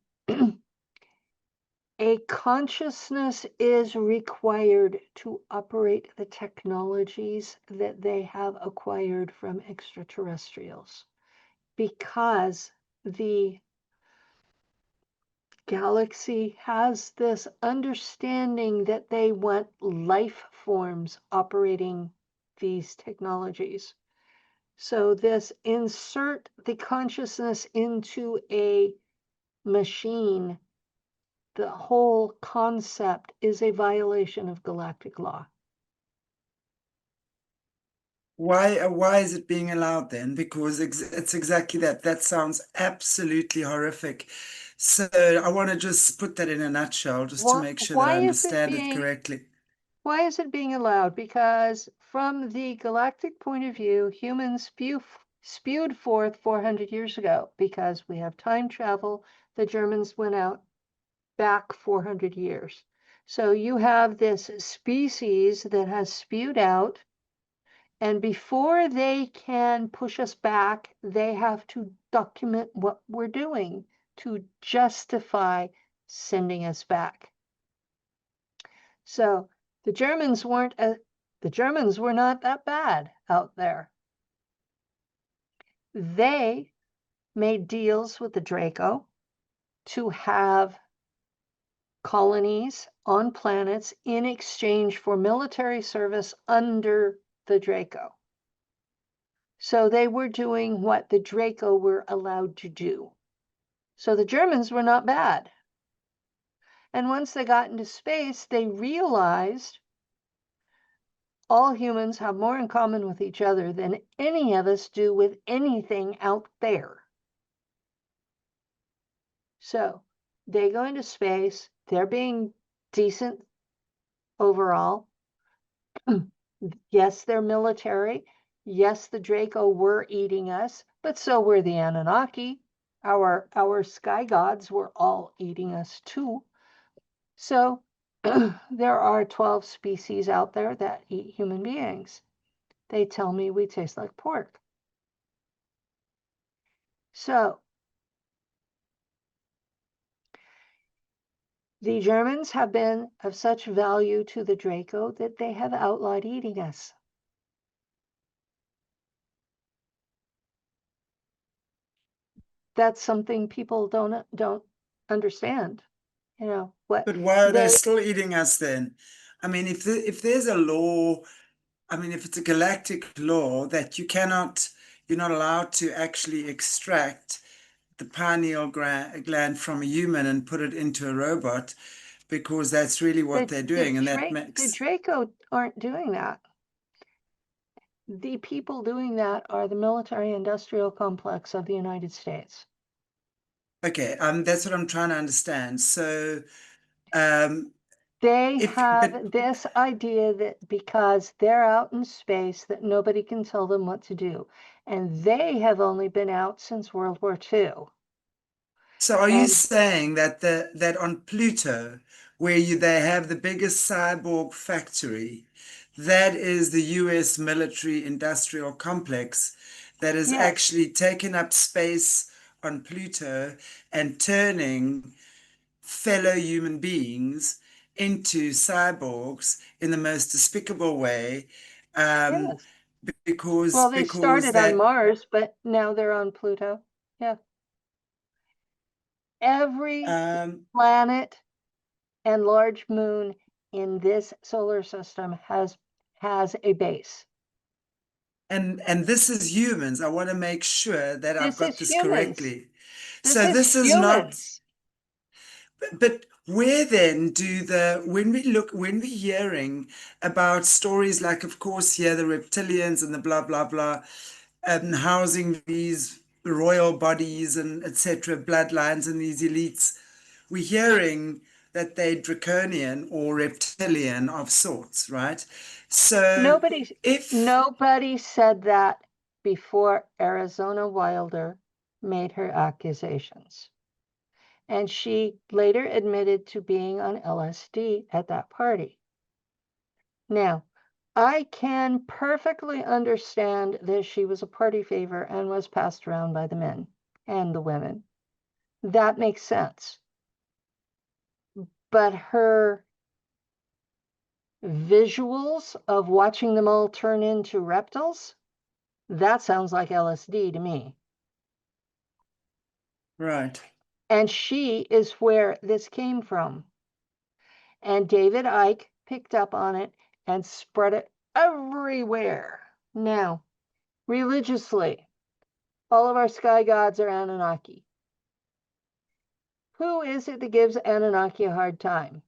a consciousness is required to operate the technologies that they have acquired from extraterrestrials because the galaxy has this understanding that they want life forms operating these technologies. So, this insert the consciousness into a machine, the whole concept is a violation of galactic law. Why is it being allowed then? Because it's exactly that. That sounds absolutely horrific. So I want to just put that in a nutshell, just to Why, make sure that why I is it understand it being correctly. why is it being allowed? Because from the galactic point of view, humans spewed forth 400 years ago because we have time travel. The Germans went out back 400 years. So you have this species that has spewed out, and before they can push us back, they have to document what we're doing to justify sending us back. So the Germans weren't the Germans were not that bad out there. They made deals with the Draco to have colonies on planets in exchange for military service under the Draco. So they were doing what the Draco were allowed to do. So the Germans were not bad. And once they got into space, they realized all humans have more in common with each other than any of us do with anything out there. So they go into space, they're being decent overall. Yes, they're military. Yes, the Draco were eating us, but so were the Anunnaki. Our sky gods were all eating us too. So there are 12 species out there that eat human beings. They tell me we taste like pork. So the Germans have been of such value to the Draco that they have outlawed eating us. That's something people don't understand. You know what But why are they they still eating us then? I mean, if there's a law, I mean, if it's a galactic law that you're not allowed to actually extract the pineal gland from a human and put it into a robot, because that's really what they're doing, and that The makes. Draco aren't doing that. The people doing that are the military industrial complex of the United States. Okay, that's what I'm trying to understand. So, um, They if but have this idea that because they're out in space that nobody can tell them what to do. And they have only been out since World War II. so are you And saying that that on Pluto, where they have the biggest cyborg factory, that is the US military industrial complex that has yes, actually taken up space on Pluto and turning fellow human beings into cyborgs in the most despicable way, um, yes. because Well, they because started on that Mars, but now they're on Pluto. Yeah. Every um, planet and large moon in this solar system has a base. and this is humans. I want to make sure that I've This got is this humans. correctly. This So is this is not. humans. But where then do when we're hearing about stories like, of course, here the reptilians and the blah blah blah, housing these royal bodies and etc. bloodlines and these elites, we're hearing that they're draconian or reptilian of sorts, right? So Nobody if nobody said that before Arizona Wilder made her accusations. And she later admitted to being on LSD at that party. Now, I can perfectly understand that she was a party favor and was passed around by the men and the women. that makes sense. But her visuals of watching them all turn into reptiles, that sounds like LSD to me. Right. And she is where this came from. And David Icke picked up on it and spread it everywhere. Now, religiously, all of our sky gods are Anunnaki. Who is it that gives Anunnaki a hard time?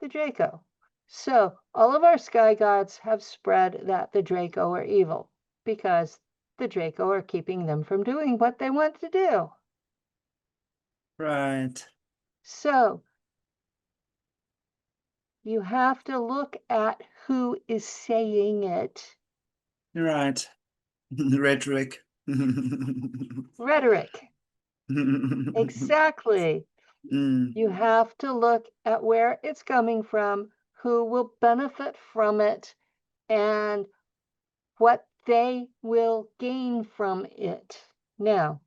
The Draco. So all of our sky gods have spread that the Draco are evil because the Draco are keeping them from doing what they want to do. Right. So you have to look at who is saying it. Right. Rhetoric. Rhetoric. Exactly. Mm. You have to look at where it's coming from, who will benefit from it, and what they will gain from it. Now,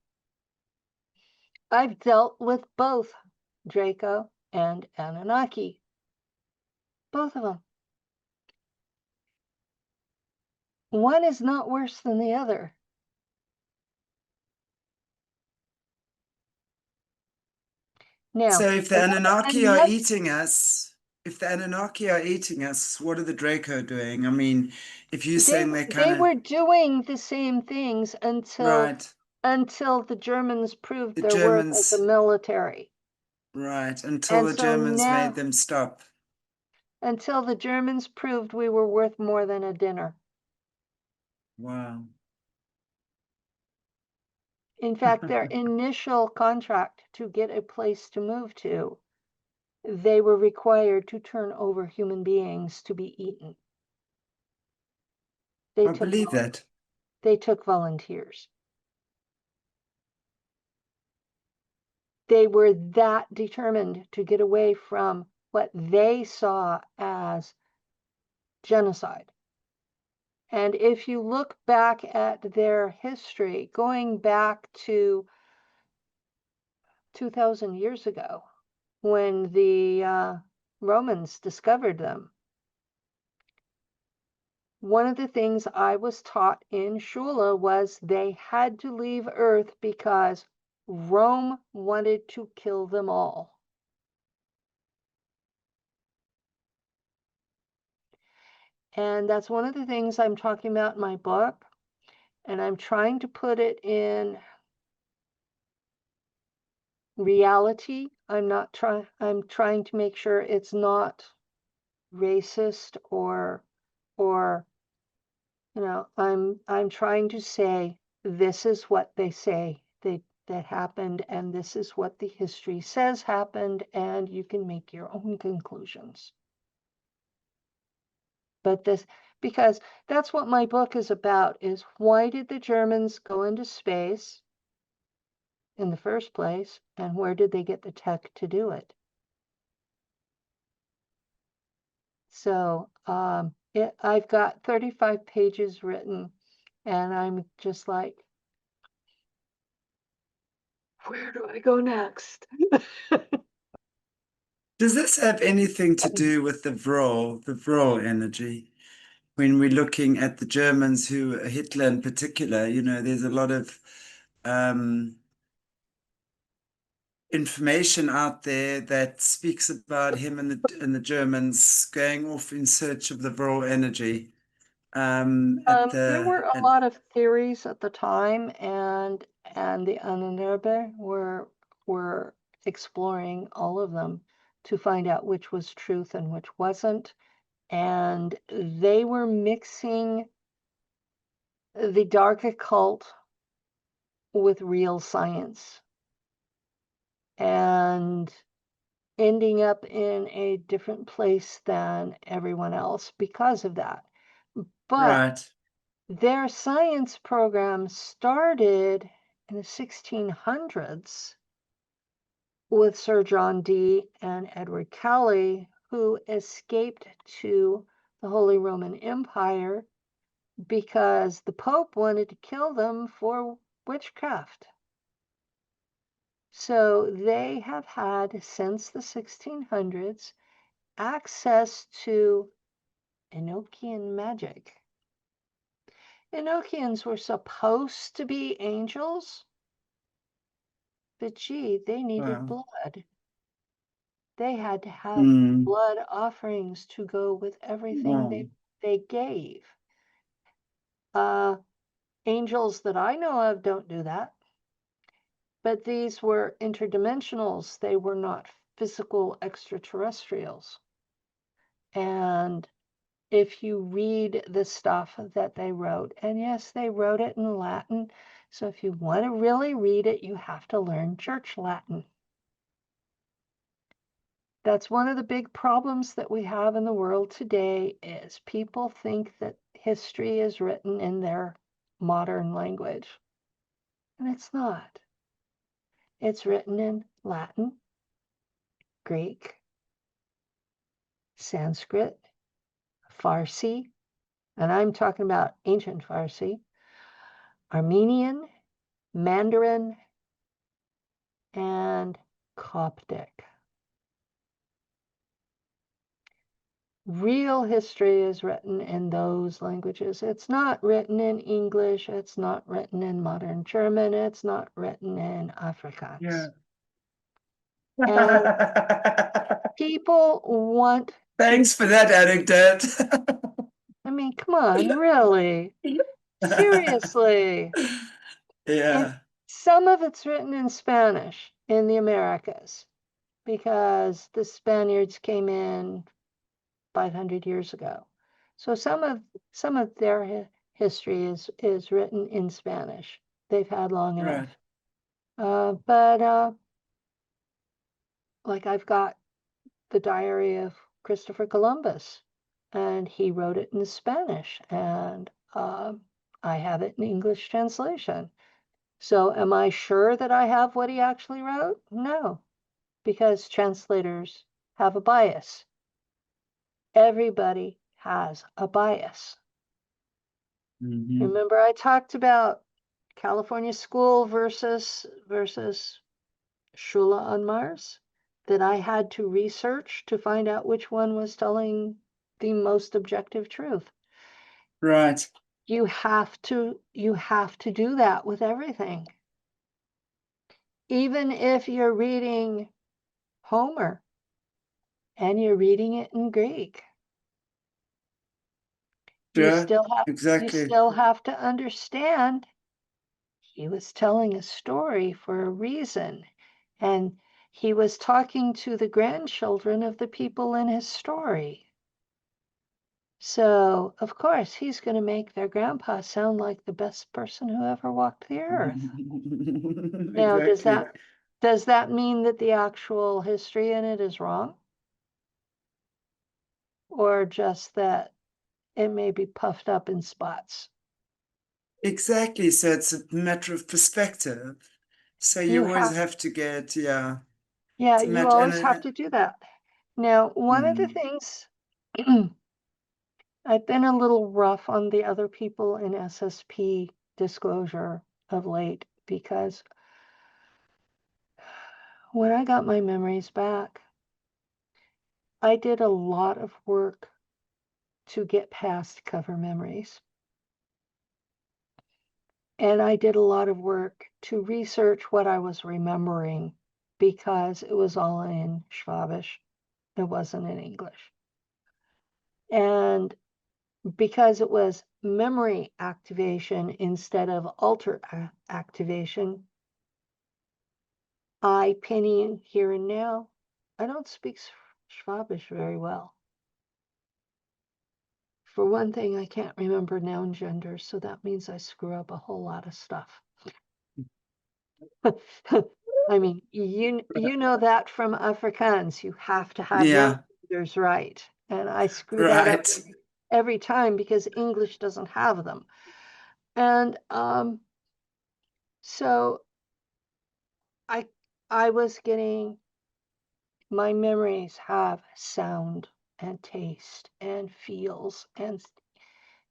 I've dealt with both Draco and Anunnaki, both of them. One is not worse than the other. So Now, if the Anunnaki are eating us, what are the Draco doing? I mean, if you're saying they're kind they of were doing the same things right, until the Germans proved the their worth as a Germans, military. right, until And the so Germans made now, them stop. until the Germans proved we were worth more than a dinner. Wow. In fact, their initial contract to get a place to move to, they were required to turn over human beings to be eaten. They I took believe that. they took volunteers. They were that determined to get away from what they saw as genocide. And if you look back at their history, going back to 2,000 years ago, when the Romans discovered them, one of the things I was taught in Shula was they had to leave Earth because Rome wanted to kill them all. And that's one of the things I'm talking about in my book. And I'm trying to put it in reality. I'm trying to make sure it's not racist or I'm trying to say this is what they say that happened, and this is what the history says happened, and you can make your own conclusions. But this, because that's what my book is about, is why did the Germans go into space in the first place, and where did they get the tech to do it? So I've got 35 pages written, and I'm just like, where do I go next? Does this have anything to do with the Vril energy? When we're looking at the Germans, who Hitler in particular, there's a lot of um, information out there that speaks about him and the Germans going off in search of the Vril energy. There were a lot of theories at the time, and the Anunnaki were exploring all of them to find out which was truth and which wasn't. And they were mixing the dark occult with real science and ending up in a different place than everyone else because of that. But right, their science program started in the 1600s with Sir John Dee and Edward Cowley, who escaped to the Holy Roman Empire because the Pope wanted to kill them for witchcraft. So they have had since the 1600s access to Enochian magic. Enochians were supposed to be angels, but gee, they needed Wow. blood. They had to have Mm. blood offerings to go with everything Wow. they gave. Uh, Angels that I know of don't do that, but these were interdimensionals. They were not physical extraterrestrials. And if you read the stuff that they wrote, and yes, they wrote it in Latin. So if you want to really read it, you have to learn Church Latin. That's one of the big problems that we have in the world today is people think that history is written in their modern language, and it's not. It's written in Latin, Greek, Sanskrit, Farsi, and I'm talking about ancient Farsi, Armenian, Mandarin, and Coptic. Real history is written in those languages. It's not written in English. It's not written in modern German. It's not written in Afrikaans. Yeah. And people want to, Thanks for that anecdote. I mean, come on, really? Seriously. And Yeah, some of it's written in Spanish in the Americas because the Spaniards came in 500 years ago. So some of their history is written in Spanish. They've had long right. enough. But like I've got the diary of Christopher Columbus, and he wrote it in Spanish, and I have it in English translation. So am I sure that I have what he actually wrote? No, because translators have a bias. Everybody has a bias. Hmm. Remember I talked about California School versus Shula on Mars? That I had to research to find out which one was telling the most objective truth. Right. You have to do that with everything. Even if you're reading Homer and you're reading it in Greek, you Sure. still have you Exactly. still have to understand he was telling a story for a reason. And he was talking to the grandchildren of the people in his story. So, of course, he's going to make their grandpa sound like the best person who ever walked the earth. Now, does Exactly. that mean that the actual history in it is wrong? Or just that it may be puffed up in spots? Exactly. So it's a matter of perspective. So you You always have, have to get, yeah, yeah, it's a you matter, always have to do that. Now, one of the mm, things I've been a little rough on the other people in SSP disclosure of late because when I got my memories back, I did a lot of work to get past cover memories. And I did a lot of work to research what I was remembering because it was all in Schwabish. It wasn't in English. And because it was memory activation instead of alter activation, I, Penny, here and now, I don't speak Schwabish very well. For one thing, I can't remember noun genders, so that means I screw up a whole lot of stuff. I mean, you know that from Afrikaans. You have to have noun yeah, genders right. And I screw that up right. every time because English doesn't have them. And so I I was getting my memories have sound and taste and feels and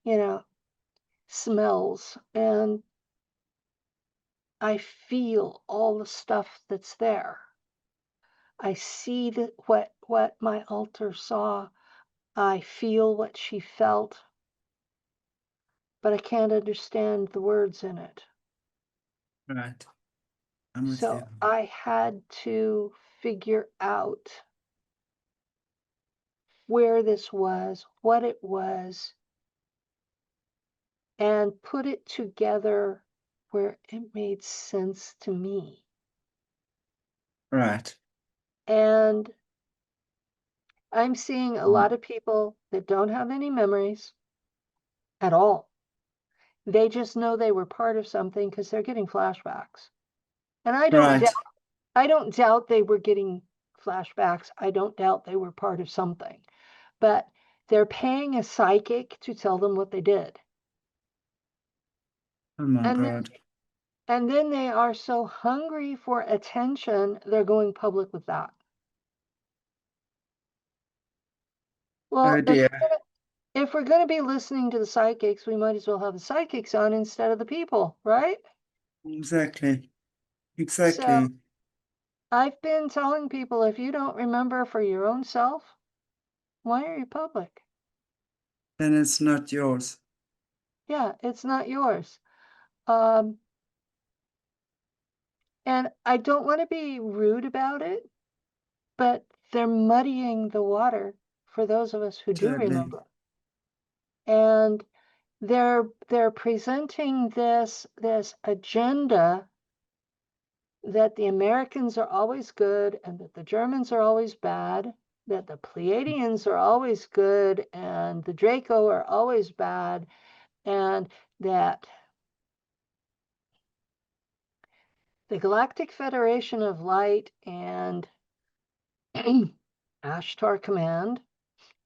you know smells and I feel all the stuff that's there. I see what my altar saw. I feel what she felt, but I can't understand the words in it. Right. I'm with you. So I had to figure out where this was, what it was, and put it together where it made sense to me. Right. And I'm seeing a Mm. lot of people that don't have any memories at all. They just know they were part of something because they're getting flashbacks. And Right. I don't doubt they were getting flashbacks. I don't doubt they were part of something. But they're paying a psychic to tell them what they did. Oh my And then God. and then they are so hungry for attention, they're going public with that. Oh Well, dear. if we're gonna be listening to the psychics, we might as well have the psychics on instead of the people, right? Exactly. So Exactly. I've been telling people if you don't remember for your own self, why are you public? Then it's not yours. Yeah, it's not yours. Um, and I don't want to be rude about it, but they're muddying the water for those of us who do Totally. remember. And they're presenting this agenda that the Americans are always good and that the Germans are always bad, that the Pleiadians are always good and the Draco are always bad, and that the Galactic Federation of Light and Ashtar Command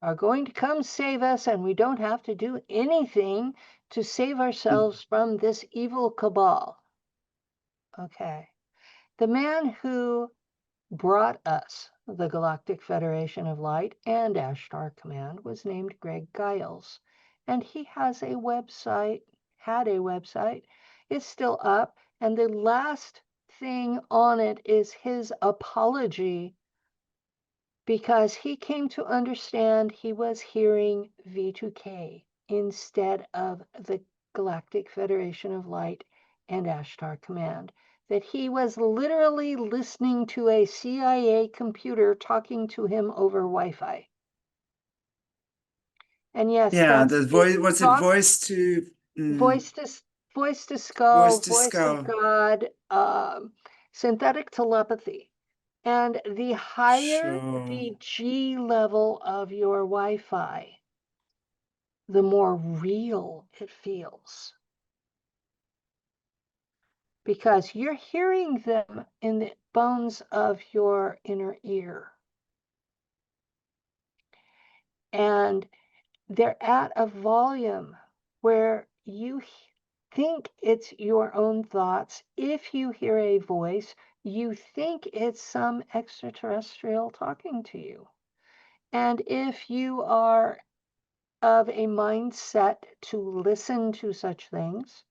are going to come save us, and we don't have to do anything to save ourselves from this evil cabal. Okay. The man who brought us the Galactic Federation of Light and Ashtar Command was named Greg Giles, and he has a website, had a website. It's still up, and the last thing on it is his apology because he came to understand he was hearing V2K instead of the Galactic Federation of Light and Ashtar Command. That he was literally listening to a CIA computer talking to him over Wi Fi. And yes, Yeah, that's the voice, what's it? talk, Mm, voice to voice to skull, voice to voice of skull. God, synthetic telepathy. And the higher Sure. the G level of your Wi Fi, the more real it feels because you're hearing them in the bones of your inner ear. And they're at a volume where you think it's your own thoughts. If you hear a voice, you think it's some extraterrestrial talking to you. And if you are of a mindset to listen to such things,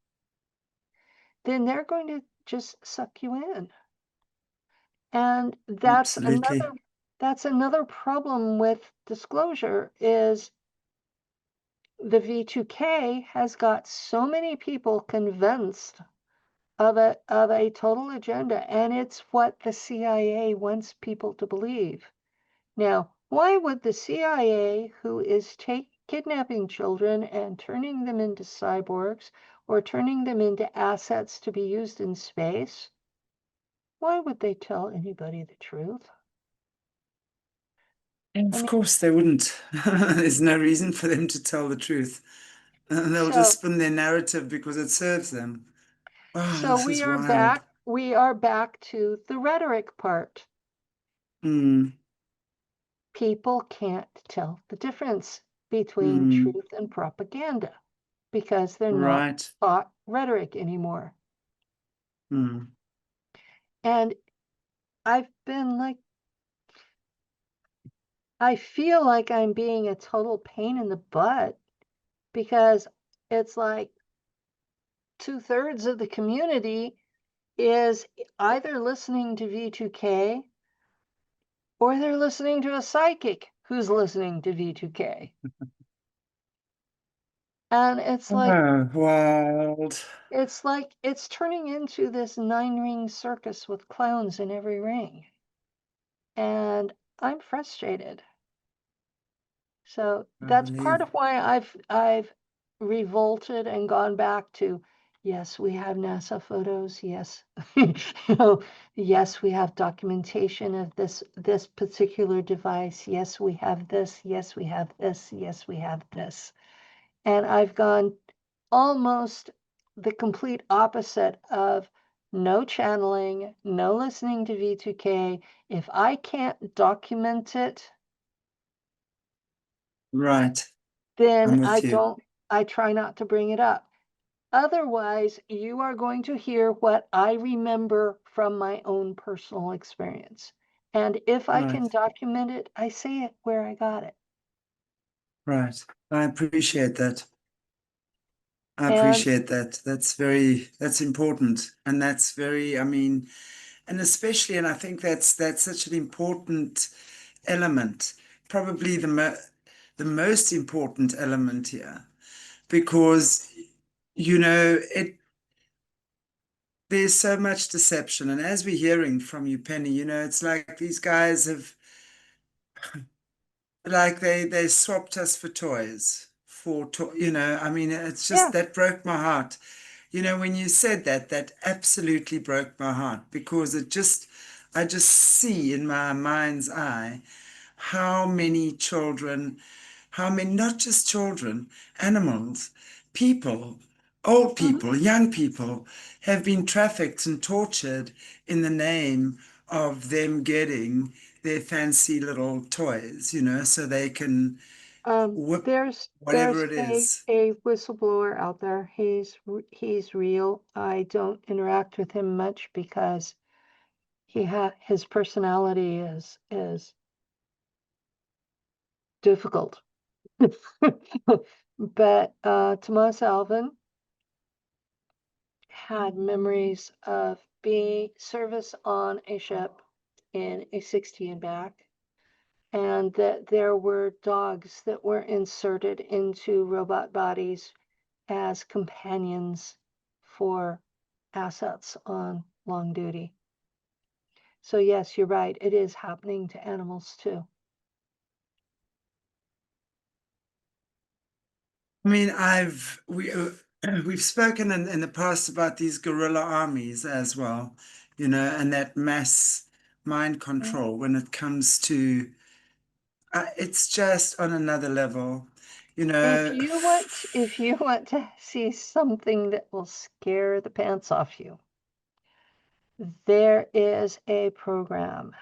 then they're going to just suck you in. And Absolutely. that's another problem with disclosure is the V2K has got so many people convinced of a total agenda, and it's what the CIA wants people to believe. Now, why would the CIA, who is kidnapping children and turning them into cyborgs or turning them into assets to be used in space, why would they tell anybody the truth? And I of mean, course they wouldn't. There's no reason for them to tell the truth. And they'll just so spin their narrative because it serves them. Wow, so this is wild. we are back to the rhetoric part. Mm, People can't tell the difference between mm, truth and propaganda because they're not right. taught rhetoric anymore. Mm, And I've been like, I feel like I'm being a total pain in the butt because it's like 2/3 of the community is either listening to V2K or they're listening to a psychic who's listening to V2K. And Oh, wild. it's turning into this 9-ring circus with clowns in every ring. And I'm frustrated. So I that's part believe. of why I've revolted and gone back to, yes, we have NASA photos, yes. You know, yes, we have documentation of this particular device. Yes, we have this. Yes, we have this. Yes, we have this. And I've gone almost the complete opposite of no channeling, no listening to V2K. If I can't document it, Right. then I'm with you. I try not to bring it up. Otherwise, you are going to hear what I remember from my own personal experience. And if I Right. can document it, I say it where I got it. Right. I appreciate that. I And appreciate that. That's important. And that's very, I mean, and especially, and I think that's such an important element, probably the most important element here, because, it there's so much deception. And as we're hearing from you, Penny, it's like these guys have, like they swapped us for toys, I mean, it's just yeah, that broke my heart. When you said that, that absolutely broke my heart, because I just see in my mind's eye how many children, how many, not just children, animals, people, old mhm. people, young people have been trafficked and tortured in the name of them getting their fancy little toys, so they can whip whatever There's it is. a whistleblower out there. He's real. I don't interact with him much because his personality is difficult. But Tomas Alvin had memories of being service on a ship in a 60 and back, and that there were dogs that were inserted into robot bodies as companions for assets on long duty. So yes, you're right. It is happening to animals too. I mean, we've spoken in the past about these guerrilla armies as well, and that mass mind Mm. control when it comes to it's just on another level, you know. If you want to see something that will scare the pants off you, there is a program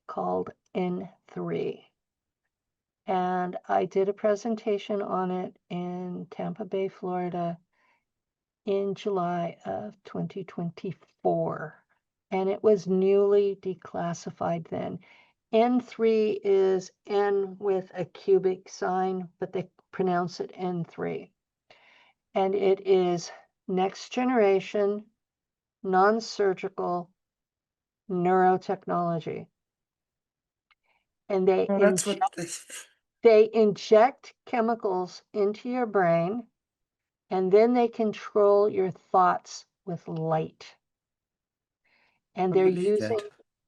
called N3. And I did a presentation on it in Tampa Bay, Florida in July of 2024. And it was newly declassified then. N3 is N with a cubic sign, but they pronounce it N3. And it is next generation, non surgical neurotechnology. And Well, that's what they inject chemicals into your brain, and then they control your thoughts with light. And I believe that.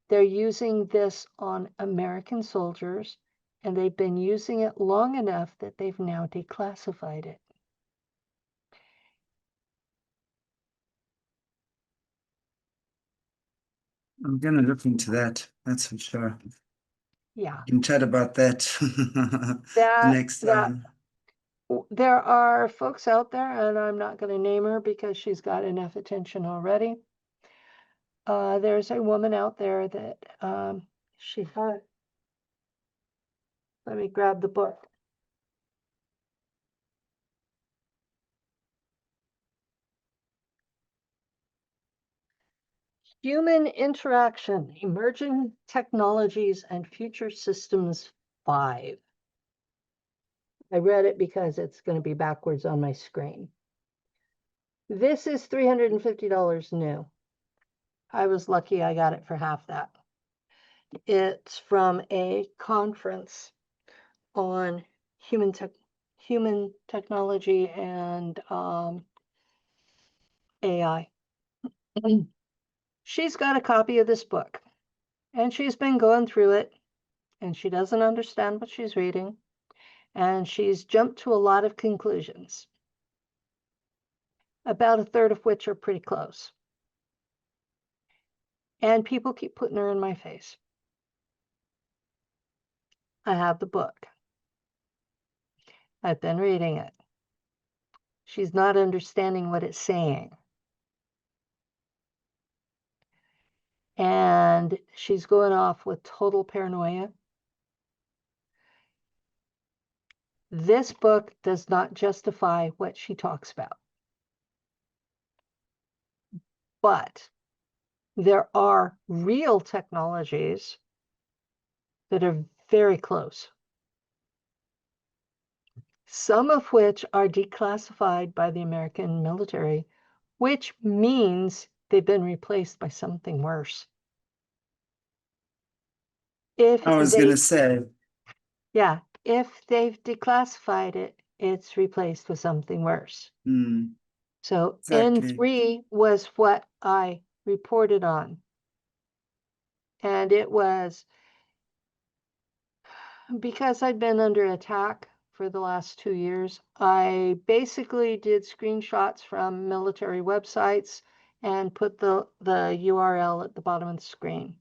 they're using this on American soldiers, and they've been using it long enough that they've now declassified it. I'm gonna look into that. That's for sure. Yeah. We can chat about that the That next that time. there are folks out there, and I'm not going to name her because she's got enough attention already. There's a woman out there that she had. Let me grab the book. Human Interaction, Emerging Technologies and Future Systems 5. I read it because it's going to be backwards on my screen. This is $350 new. I was lucky I got it for half that. It's from a conference on human human technology and AI. She's got a copy of this book, and she's been going through it, and she doesn't understand what she's reading, and she's jumped to a lot of conclusions, about a third of which are pretty close. And people keep putting her in my face. I have the book. I've been reading it. She's not understanding what it's saying. And she's going off with total paranoia. This book does not justify what she talks about. But there are real technologies that are very close, some of which are declassified by the American military, which means they've been replaced by something worse. If I was going they, to say, yeah, if they've declassified it, it's replaced with something worse. mm, So exactly. N3 was what I reported on. And it was because I'd been under attack for the last 2 years. I basically did screenshots from military websites and put the URL at the bottom of the screen.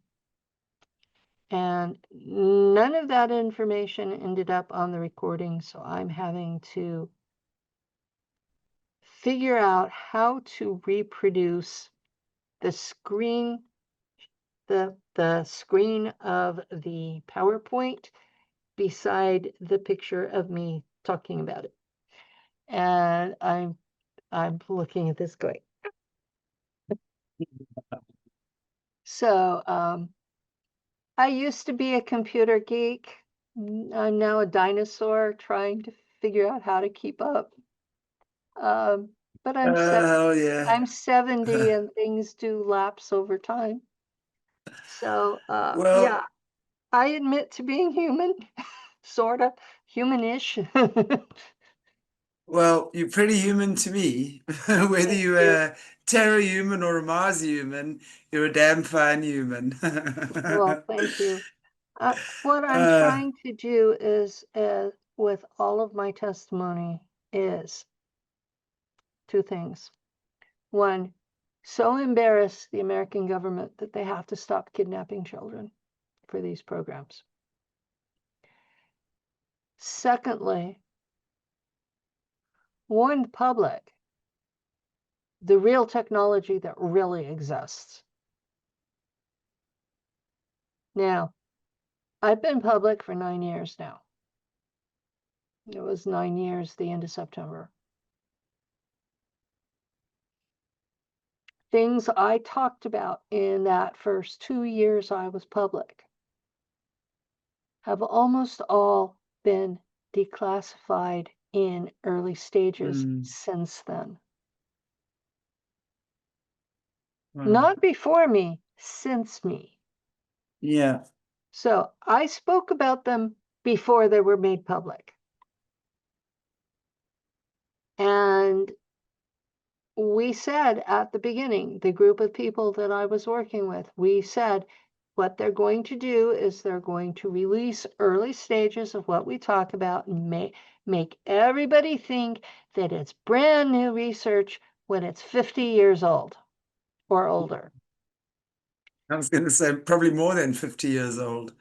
And none of that information ended up on the recording, so I'm having to figure out how to reproduce the screen, the screen of the PowerPoint beside the picture of me talking about it. And I'm looking at this going. So I used to be a computer geek. I'm now a dinosaur trying to figure out how to keep up. But Oh, yeah. I'm 70 and things do lapse over time. So Well, yeah, I admit to being human, sort of humanish. well, you're pretty human to me. Whether Thank you're you. a Terra human or a Mars human, you're a damn fine human. Well, thank you. What I'm Uh, trying to do is, with all of my testimony, is two things. One, so embarrass the American government that they have to stop kidnapping children for these programs. Secondly, warn the public the real technology that really exists. Now, I've been public for 9 years now. It was 9 years the end of September. Things I talked about in that first 2 years I was public have almost all been declassified in early stages mm, since then. wow. Not before me, since me. Yeah. So I spoke about them before they were made public. And we said at the beginning, the group of people that I was working with, we said what they're going to do is they're going to release early stages of what we talk about and make everybody think that it's brand new research when it's 50 years old or older. I was going to say probably more than 50 years old,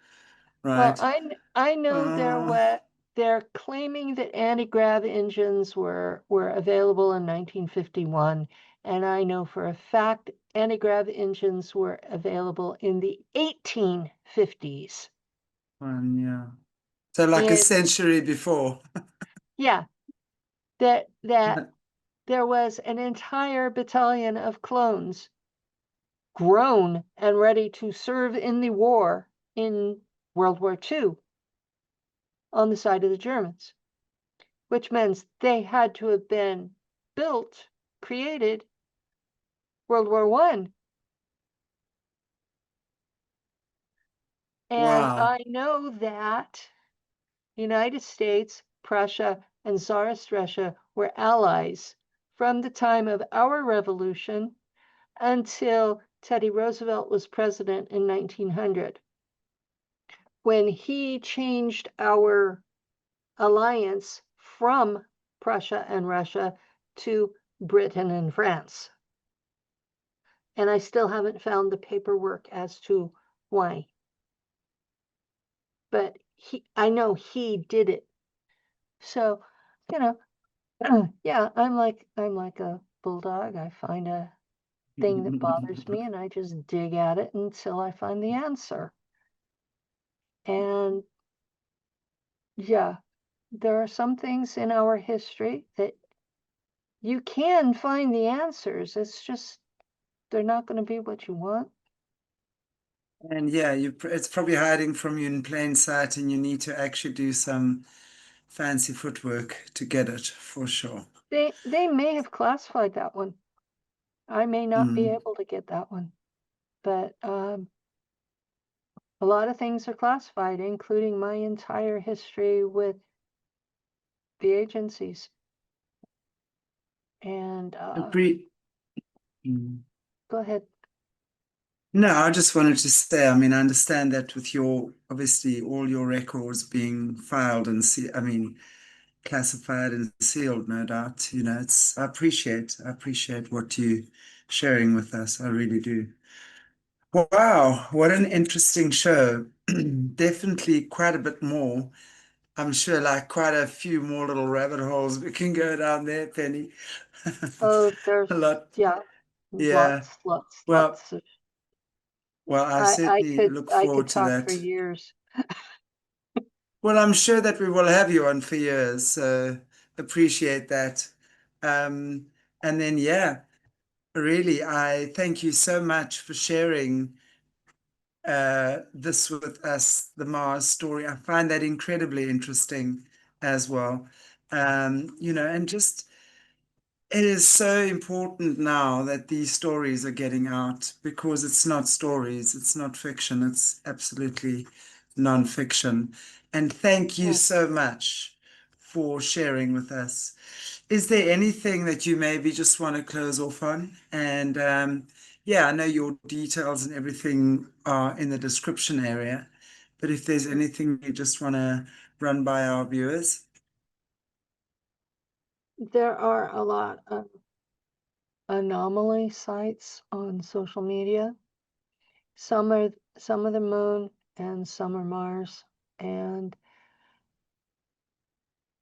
Well, right? I know Uh, they're claiming that anti-grav engines were available in 1951, and I know for a fact anti-grav engines were available in the 1850s. yeah. So like a In century before. yeah, that there was an entire battalion of clones grown and ready to serve in the war in World War II on the side of the Germans, which means they had to have been built, created World War I. And Wow. I know that United States, Prussia, and Tsarist Russia were allies from the time of our revolution until Teddy Roosevelt was president in 1900, when he changed our alliance from Prussia and Russia to Britain and France. And I still haven't found the paperwork as to why. But I know he did it. So, you know, yeah, I'm like a bulldog. I find a thing that bothers me and I just dig at it until I find the answer. And yeah, there are some things in our history that you can find the answers. It's just they're not going to be what you want. And yeah, it's probably hiding from you in plain sight, and you need to actually do some fancy footwork to get it for sure. They may have classified that one. I may not be Mm. able to get that one, but a lot of things are classified, including my entire history with the agencies. And Mm. go ahead. No, I just wanted to say, I mean, I understand that with your, obviously, all your records being filed and I mean, classified and sealed, no doubt. I appreciate what you sharing with us. I really do. Wow, what an interesting show. Definitely quite a bit more. I'm sure like quite a few more little rabbit holes we can go down there, Penny. Oh, A there's lot. yeah, Yeah. lots, lots, Well, lots of. well, I I certainly could look I could forward to talk for that. years. Well, I'm sure that we will have you on for years, so appreciate that. Um, and then, yeah, really, I thank you so much for sharing this with us, the Mars story. I find that incredibly interesting as well. And just it is so important now that these stories are getting out because it's not stories, it's not fiction, it's absolutely non-fiction. And thank you Yeah. so much for sharing with us. Is there anything that you maybe just want to close off on? And yeah, I know your details and everything are in the description area, but if there's anything you just want to run by our viewers. There are a lot of anomaly sites on social media. Some are the moon and some are Mars. And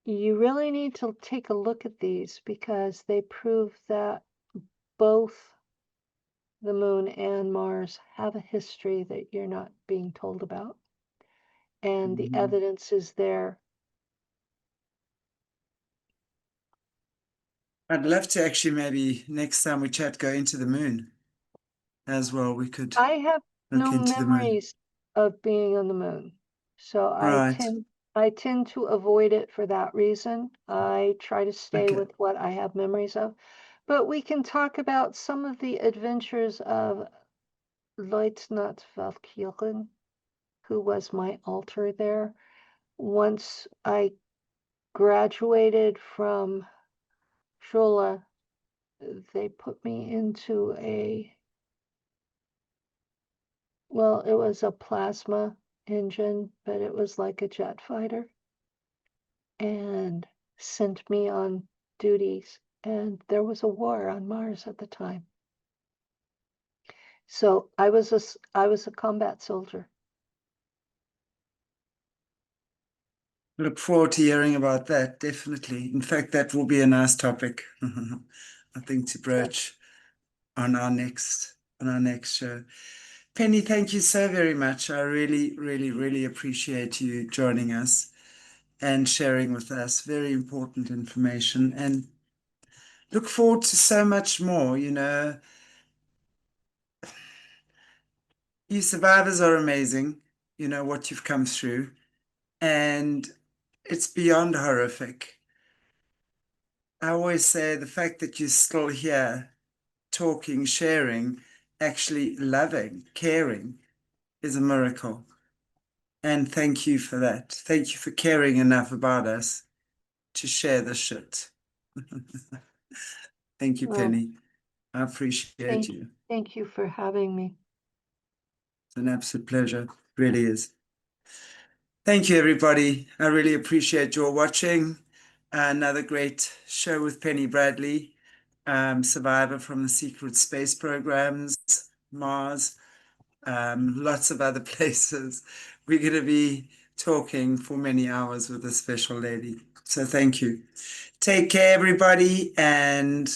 you really need to take a look at these because they prove that both the moon and Mars have a history that you're not being told about. And the Mhm. evidence is there. I'd love to actually maybe next time we chat go into the moon as well. We could I have look no into the moon. memories of being on the moon. So Right. I tend to avoid it for that reason. I try to stay Okay. with what I have memories of. But we can talk about some of the adventures of Leutnant Valkyrien, who was my alter there. Once I graduated from Shula, they put me into well, it was a plasma engine, but it was like a jet fighter, and sent me on duties. And there was a war on Mars at the time. So I was a combat soldier. Look forward to hearing about that, definitely. In fact, that will be a nice topic, I think, to Good. broach on our next show. Penny, thank you so very much. I really, really, really appreciate you joining us and sharing with us very important information and look forward to so much more. You survivors are amazing, what you've come through, and it's beyond horrific. I always say the fact that you're still here talking, sharing, actually loving, caring is a miracle. And thank you for that. Thank you for caring enough about us to share the shit. Thank you, Well, Penny. I appreciate thank you. thank you for having me. It's an absolute pleasure. It really is. Thank you, everybody. I really appreciate your watching. Another great show with Penny Bradley, survivor from the secret space programs, Mars, lots of other places. We're going to be talking for many hours with this special lady. So thank you. Take care, everybody, and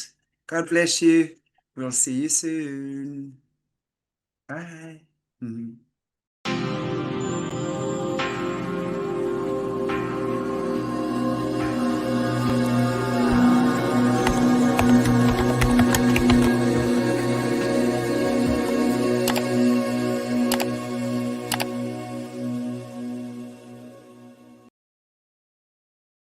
God bless you. We'll see you soon. Bye. Mhm.